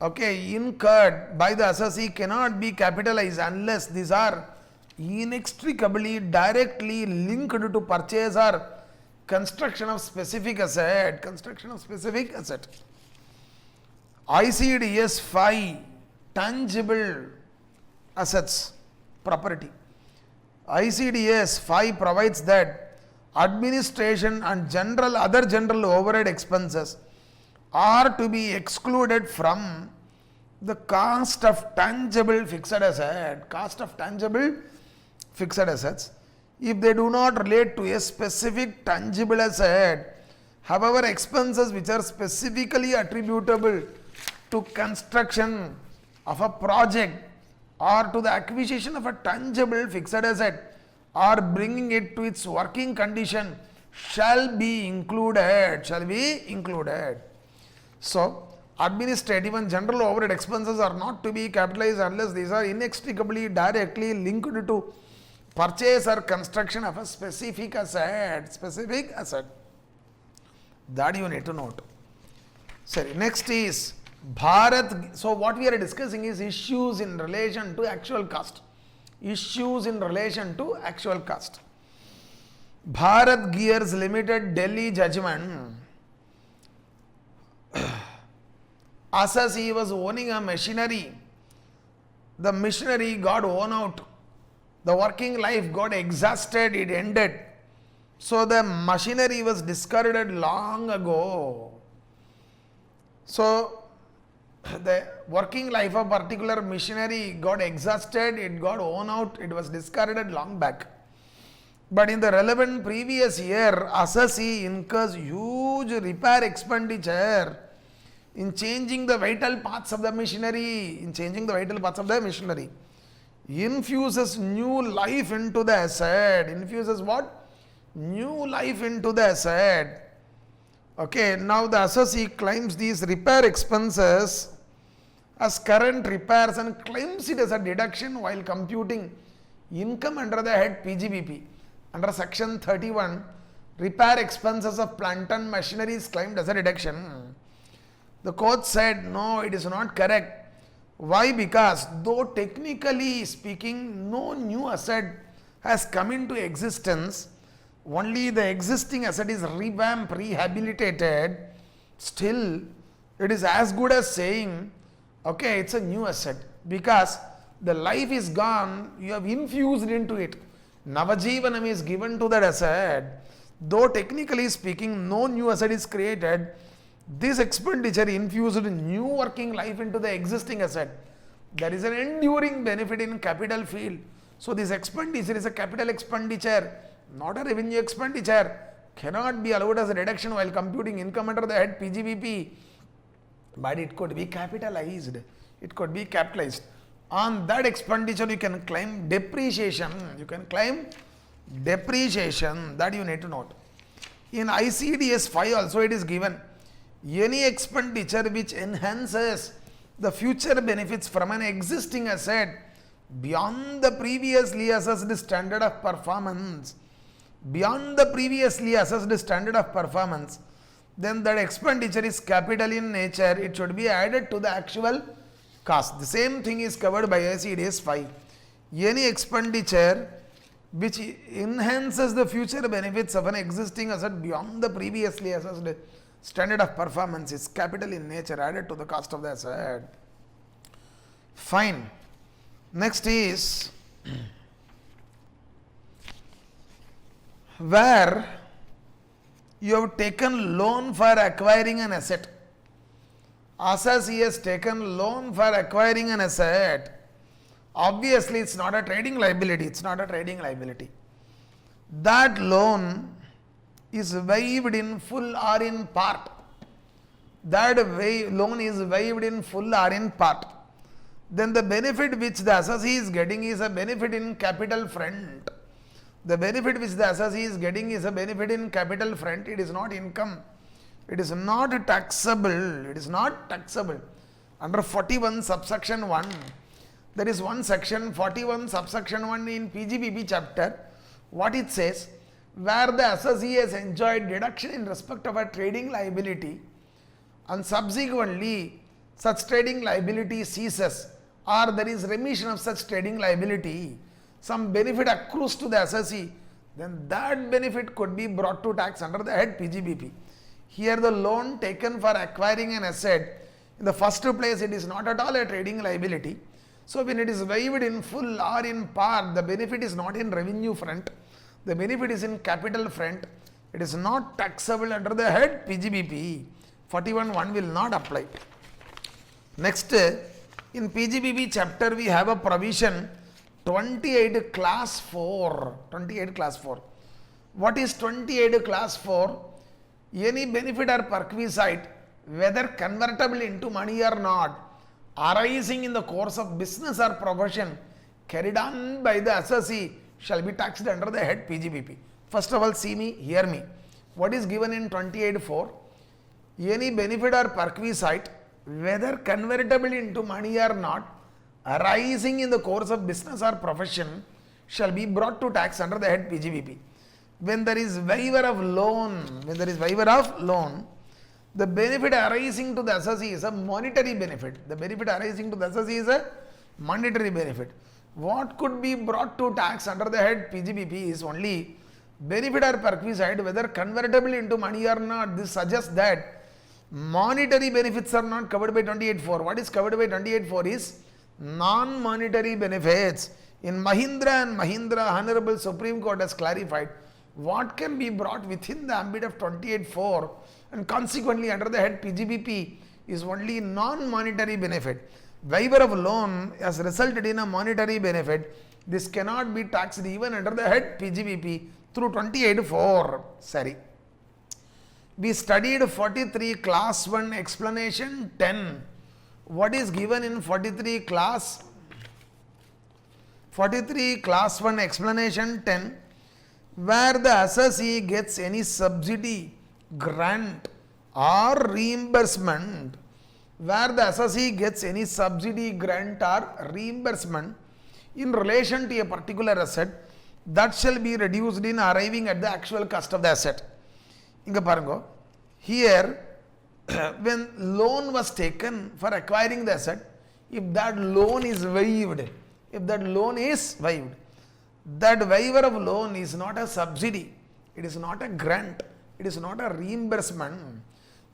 incurred by the assessee cannot be capitalized unless these are inextricably directly linked to purchase or construction of specific asset. ICDS 5, tangible assets, property. ICDS 5 provides that administration and other general overhead expenses are to be excluded from the cost of tangible fixed asset. Cost of tangible fixed assets. if they do not relate to a specific tangible asset. However, expenses which are specifically attributable to construction of a project or to the acquisition of a tangible fixed asset or bringing it to its working condition shall be included. So, administrative and general overhead expenses are not to be capitalized unless these are inextricably directly linked to purchase or construction of a specific asset. That you need to note. Sorry, next is Bharat. So what we are discussing is issues in relation to actual cost. Bharat Gears Limited Delhi judgment. Assess he was owning a machinery. The machinery got worn out. The working life got exhausted, it ended. So the machinery was discarded long ago. So the working life of particular machinery got exhausted, it got worn out, it was discarded long back. But in the relevant previous year, assessee incurs huge repair expenditure in changing the vital parts of the machinery, infuses new life into the asset. Infuses what? New life into the asset. Okay, now the assessee claims these repair expenses as current repairs and claims it as a deduction while computing income under the head PGBP. Under section 31, repair expenses of plant and machinery is claimed as a deduction. The court said, no, it is not correct. Why? Because though technically speaking, no new asset has come into existence, only the existing asset is revamped, rehabilitated, still it is as good as saying, okay, it's a new asset, because the life is gone, you have infused into it. Navajivanam is given to that asset. Though technically speaking, no new asset is created, this expenditure infused new working life into the existing asset. There is an enduring benefit in capital field. So this expenditure is a capital expenditure, not a revenue expenditure. Cannot be allowed as a reduction while computing income under the head PGBP. But it could be capitalized. On that expenditure, you can claim depreciation. That you need to note. In ICDS 5 also it is given. Any expenditure which enhances the future benefits from an existing asset beyond the previously assessed standard of performance, then that expenditure is capital in nature. It should be added to the actual cost. The same thing is covered by ICDS 5. Any expenditure which enhances the future benefits of an existing asset beyond the previously assessed standard of performance is capital in nature, added to the cost of the asset. Fine. Next is where you have taken loan for acquiring an asset. Assess he has taken loan for acquiring an asset. Obviously, it's not a trading liability. That loan is waived in full or in part. Loan is waived in full or in part. Then the benefit which the assessee is getting is a benefit in capital front. The benefit which the assessee is getting is a benefit in capital front. It is not income. It is not taxable. Under 41 subsection 1, there is one section 41 subsection 1 in PGBP chapter. What it says, where the assessee has enjoyed deduction in respect of a trading liability and subsequently such trading liability ceases or there is remission of such trading liability, some benefit accrues to the assessee, then that benefit could be brought to tax under the head PGBP. Here the loan taken for acquiring an asset, in the first place it is not at all a trading liability. So when it is waived in full or in part, the benefit is not in revenue front, the benefit is in capital front. It is not taxable under the head PGBP. 41(1) will not apply. Next, in PGBP chapter we have a provision 28 class 4. 28 class 4. What is 28 class 4? Any benefit or perquisite, whether convertible into money or not, arising in the course of business or profession carried on by the assessee shall be taxed under the head PGBP. First of all, hear me. What is given in 28.4? Any benefit or perquisite, whether convertible into money or not, arising in the course of business or profession shall be brought to tax under the head PGBP. When there is waiver of loan, the benefit arising to the assessee is a monetary benefit. The benefit arising to the assessee is a monetary benefit. What could be brought to tax under the head PGBP is only benefit or perquisite, whether convertible into money or not. This suggests that monetary benefits are not covered by 28.4. What is covered by 28.4 is non-monetary benefits. In Mahindra and Mahindra, Honorable Supreme Court has clarified what can be brought within the ambit of 28.4 and consequently under the head PGBP is only non-monetary benefit. Waiver of loan has resulted in a monetary benefit. This cannot be taxed even under the head PGBP through 28.4. Sorry. We studied 43 class 1 explanation 10. What is given in 43 class 1 explanation 10? Where the assessee gets any subsidy, grant or reimbursement, in relation to a particular asset, that shall be reduced in arriving at the actual cost of the asset. Inga parango, here when loan was taken for acquiring the asset, if that loan is waived, that waiver of loan is not a subsidy, it is not a grant, it is not a reimbursement.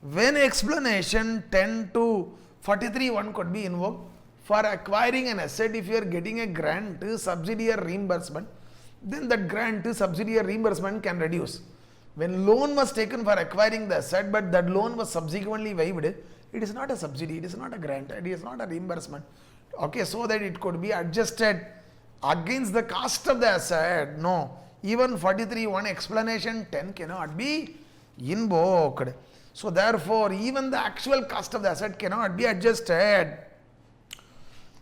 When explanation 10 to 43.1 could be invoked for acquiring an asset, if you are getting a grant, subsidy or reimbursement, then that grant, subsidy or reimbursement can reduce. When loan was taken for acquiring the asset, but that loan was subsequently waived, it is not a subsidy, it is not a grant, it is not a reimbursement. Okay, so that it could be adjusted against the cost of the asset. No, even 43.1 explanation 10 cannot be invoked. So therefore, even the actual cost of the asset cannot be adjusted.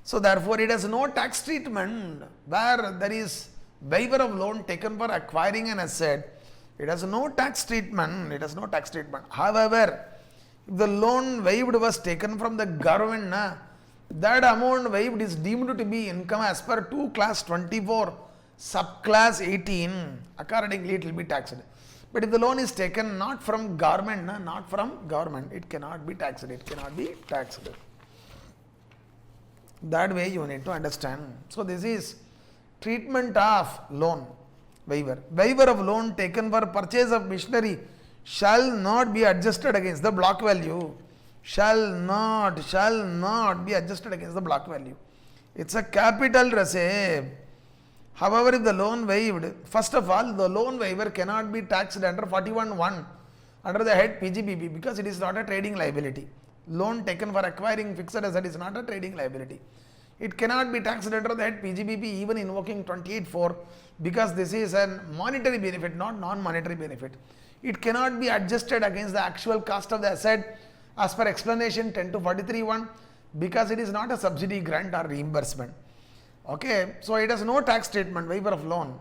So therefore, it has no tax treatment. Where there is waiver of loan taken for acquiring an asset, it has no tax treatment. However, if the loan waived was taken from the government, that amount waived is deemed to be income as per 2 class 24 subclass 18. Accordingly, it will be taxed. But if the loan is taken not from government, it cannot be taxed. That way you need to understand. So this is treatment of loan waiver. Waiver of loan taken for purchase of machinery shall not be adjusted against the block value. Shall not be adjusted against the block value. It's a capital receipt. However, if the loan waived, first of all, the loan waiver cannot be taxed under 41.1 under the head PGBP because it is not a trading liability. Loan taken for acquiring fixed asset is not a trading liability. It cannot be taxed under the head PGBP even invoking 28.4 because this is a monetary benefit, not non-monetary benefit. It cannot be adjusted against the actual cost of the asset as per explanation 10 to 43.1 because it is not a subsidy, grant or reimbursement. Okay, so it has no tax treatment, waiver of loan.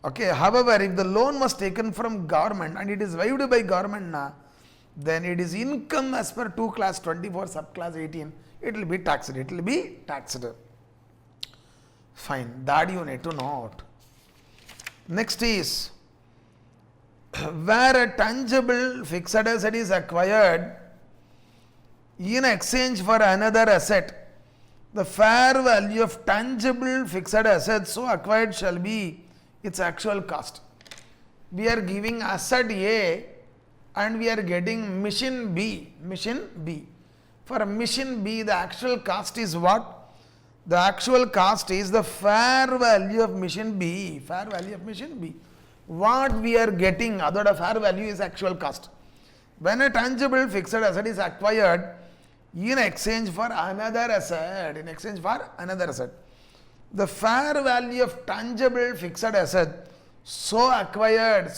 Okay, however, if the loan was taken from government and it is waived by government, then it is income as per 2 class 24 subclass 18. It will be taxed. Fine, that you need to note. Next is where a tangible fixed asset is acquired in exchange for another asset, the fair value of tangible fixed assets so acquired shall be its actual cost. We are giving asset A and we are getting machine B. For machine B, the actual cost is what? The actual cost is the fair value of machine B. What we are getting, other fair value is actual cost. When a tangible fixed asset is acquired in exchange for another asset, The fair value of tangible fixed asset so acquired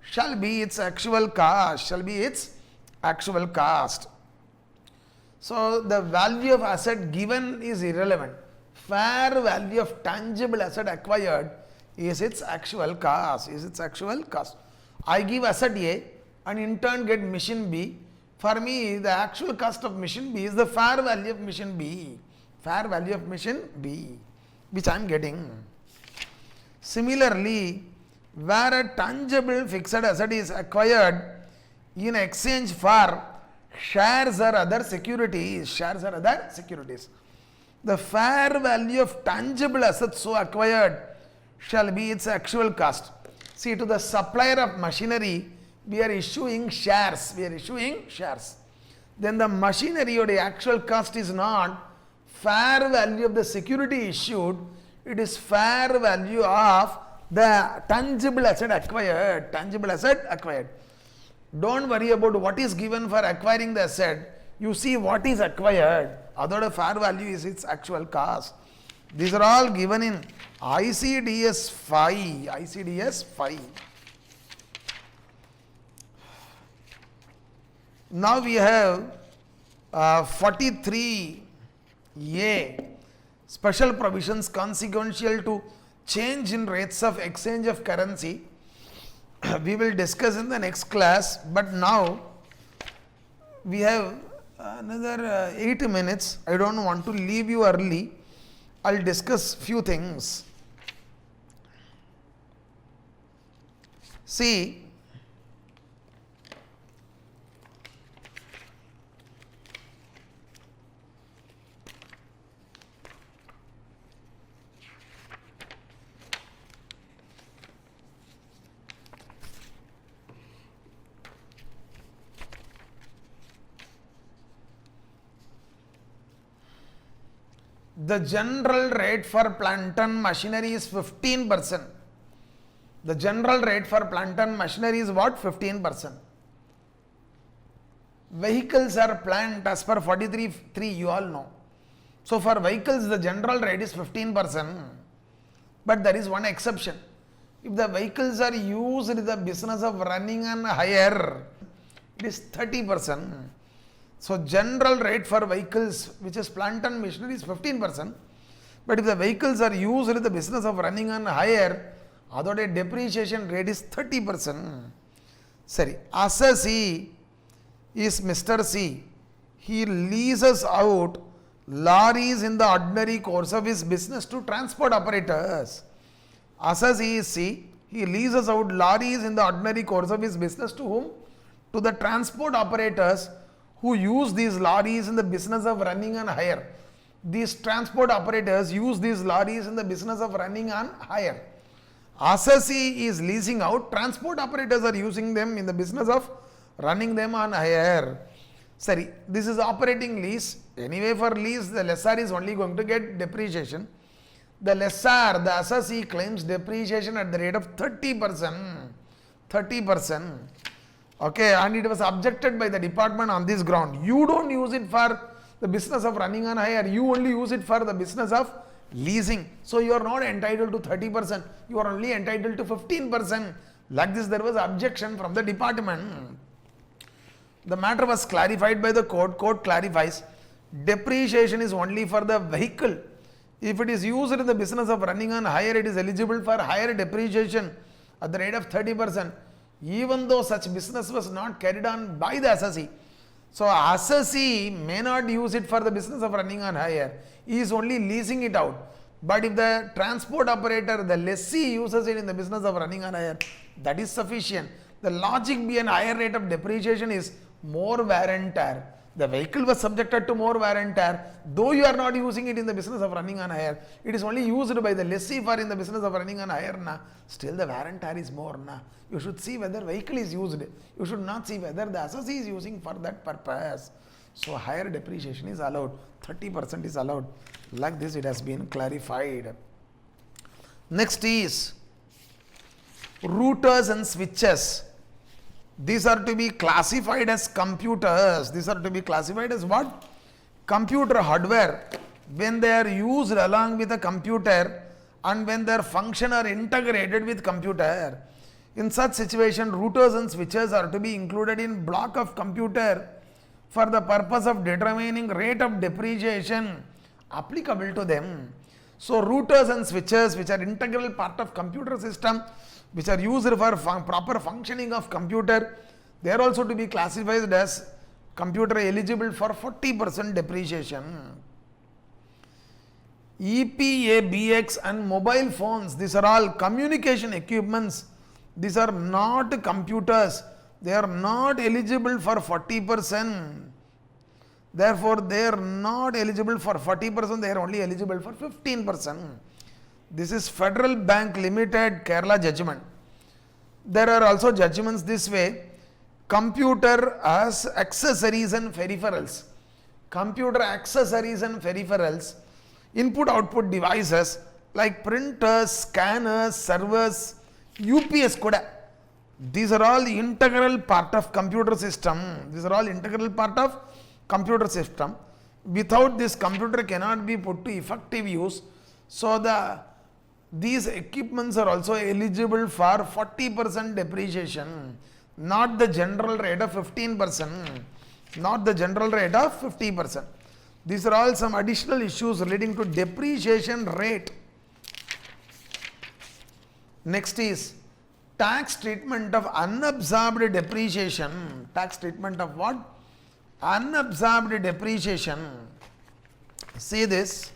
shall be its actual cost, So the value of asset given is irrelevant. Fair value of tangible asset acquired is its actual cost, I give asset A and in turn get machine B. For me, the actual cost of machine B is the fair value of machine B, which I am getting. Similarly, where a tangible fixed asset is acquired in exchange for shares or other securities, the fair value of tangible assets so acquired shall be its actual cost. See, to the supplier of machinery, we are issuing shares. Then the machinery or the actual cost is not fair value of the security issued, it is fair value of the tangible asset acquired. Don't worry about what is given for acquiring the asset. You see what is acquired. Other the fair value is its actual cost. These are all given in ICDS 5. Now we have 43A, special provisions consequential to change in rates of exchange of currency. We will discuss in the next class, but now we have another 8 minutes. I don't want to leave you early. I'll discuss few things. See, the general rate for plant and machinery is 15%. The general rate for plant and machinery is what? 15%. Vehicles are plant as per 43.3, you all know. So for vehicles, the general rate is 15%. But there is one exception. If the vehicles are used in the business of running and hire, it is 30%. So general rate for vehicles, which is plant and machinery, is 15%. But if the vehicles are used in the business of running and hire, other depreciation rate is 30%. Sorry, Asa C is Mr. C. He leases out lorries in the ordinary course of his business to transport operators. Asa C is C. He leases out lorries in the ordinary course of his business to whom? To the transport operators who use these lorries in the business of running and hire. These transport operators use these lorries in the business of running and hire. Asasi is leasing out, transport operators are using them in the business of running them on hire. Sorry, this is operating lease. Anyway, for lease, the lessor is only going to get depreciation. The lessor, the Asasi claims depreciation at the rate of 30%. Okay, and it was objected by the department on this ground. You don't use it for the business of running on hire, you only use it for the business of leasing. So you are not entitled to 30%, you are only entitled to 15%. Like this, there was objection from the department. The matter was clarified by the court. Court clarifies, depreciation is only for the vehicle. If it is used in the business of running on hire, it is eligible for higher depreciation at the rate of 30%. Even though such business was not carried on by the assessee. So assessee may not use it for the business of running on hire. He is only leasing it out. But if the transport operator, the lessee uses it in the business of running on hire, that is sufficient. The logic behind higher rate of depreciation is more wear and tear. The vehicle was subjected to more wear and tear. Though you are not using it in the business of running on hire, it is only used by the lessee for in the business of running on hire. Still the wear and tear is more. You should see whether vehicle is used. You should not see whether the assessee is using for that purpose. So higher depreciation is allowed. 30% is allowed. Like this, it has been clarified. Next is routers and switches. These are to be classified as computers. These are to be classified as what? Computer hardware. when they are used along with a computer and when their function are integrated with computer. In such situation, routers and switches are to be included in block of computer for the purpose of determining rate of depreciation applicable to them. So routers and switches, which are integral part of computer system, which are used for proper functioning of computer, they are also to be classified as computer eligible for 40% depreciation. EPA, BX and mobile phones, these are all communication equipments. These are not computers. They are not eligible for 40%. Therefore, they are not eligible for 40%. They are only eligible for 15%. This is Federal Bank Limited, Kerala judgment. There are also judgments this way. Computer as accessories and peripherals. Computer accessories and peripherals. Input-output devices like printers, scanners, servers, UPS kuda. These are all the integral part of computer system. These are all integral part of computer system. Without this, computer cannot be put to effective use. So these equipments are also eligible for 40% depreciation, not the general rate of 15%, not the general rate of 50%. These are all some additional issues relating to depreciation rate. Next is tax treatment of unabsorbed depreciation. Tax treatment of what? Unabsorbed depreciation. See this.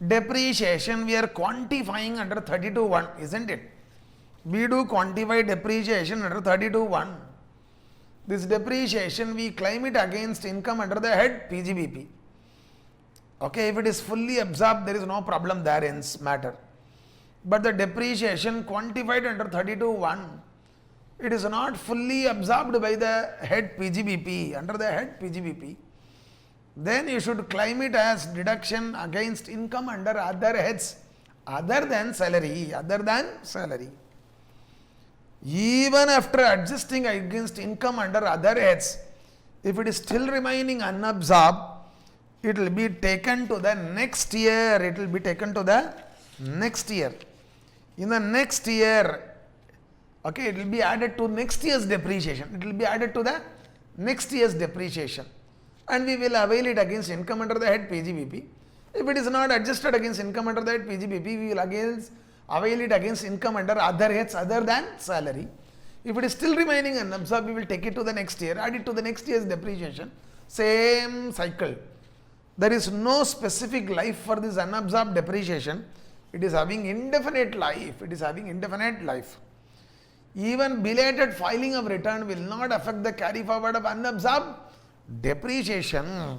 Depreciation we are quantifying under 32(1), isn't it? We do quantify depreciation under 32(1). This depreciation we claim it against income under the head PGBP. Okay, if it is fully absorbed, there is no problem there in this matter. But the depreciation quantified under 32(1), it is not fully absorbed by the head PGBP, under the head PGBP. Then you should claim it as deduction against income under other heads, other than salary, other than salary. Even after adjusting against income under other heads, if it is still remaining unabsorbed, it will be taken to the next year. It will be taken to the next year. In the next year, okay, it will be added to next year's depreciation. It will be added to the next year's depreciation. And we will avail it against income under the head PGBP. If it is not adjusted against income under the head PGBP, we will avail it against income under other heads other than salary. If it is still remaining unabsorbed, we will take it to the next year, add it to the next year's depreciation. Same cycle. There is no specific life for this unabsorbed depreciation. It is having indefinite life. It is having indefinite life. Even belated filing of return will not affect the carry forward of unabsorbed depreciation.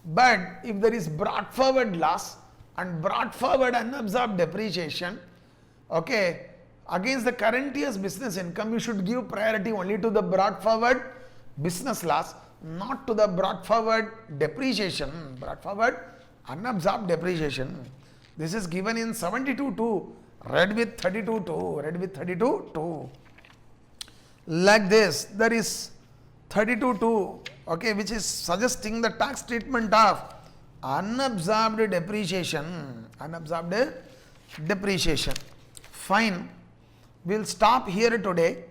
But if there is brought forward loss and brought forward unabsorbed depreciation, okay, against the current year's business income, you should give priority only to the brought forward business loss, not to the brought forward depreciation, brought forward unabsorbed depreciation. This is given in 72(2), read with 32(2), read with 32(2). Like this, there is 32(2), okay, which is suggesting the tax treatment of unabsorbed depreciation, unabsorbed depreciation. Fine, we'll stop here today.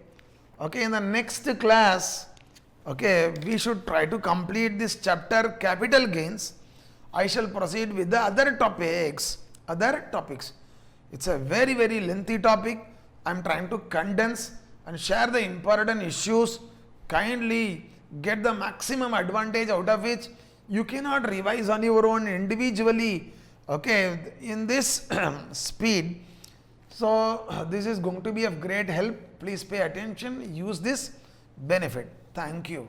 Okay, in the next class, okay, we should try to complete this chapter capital gains. I shall proceed with the other topics. It's a very, very lengthy topic. I am trying to condense and share the important issues. Kindly get the maximum advantage out of which. You cannot revise on your own individually, okay, in this speed. So this is going to be of great help. Please pay attention, use this benefit. Thank you.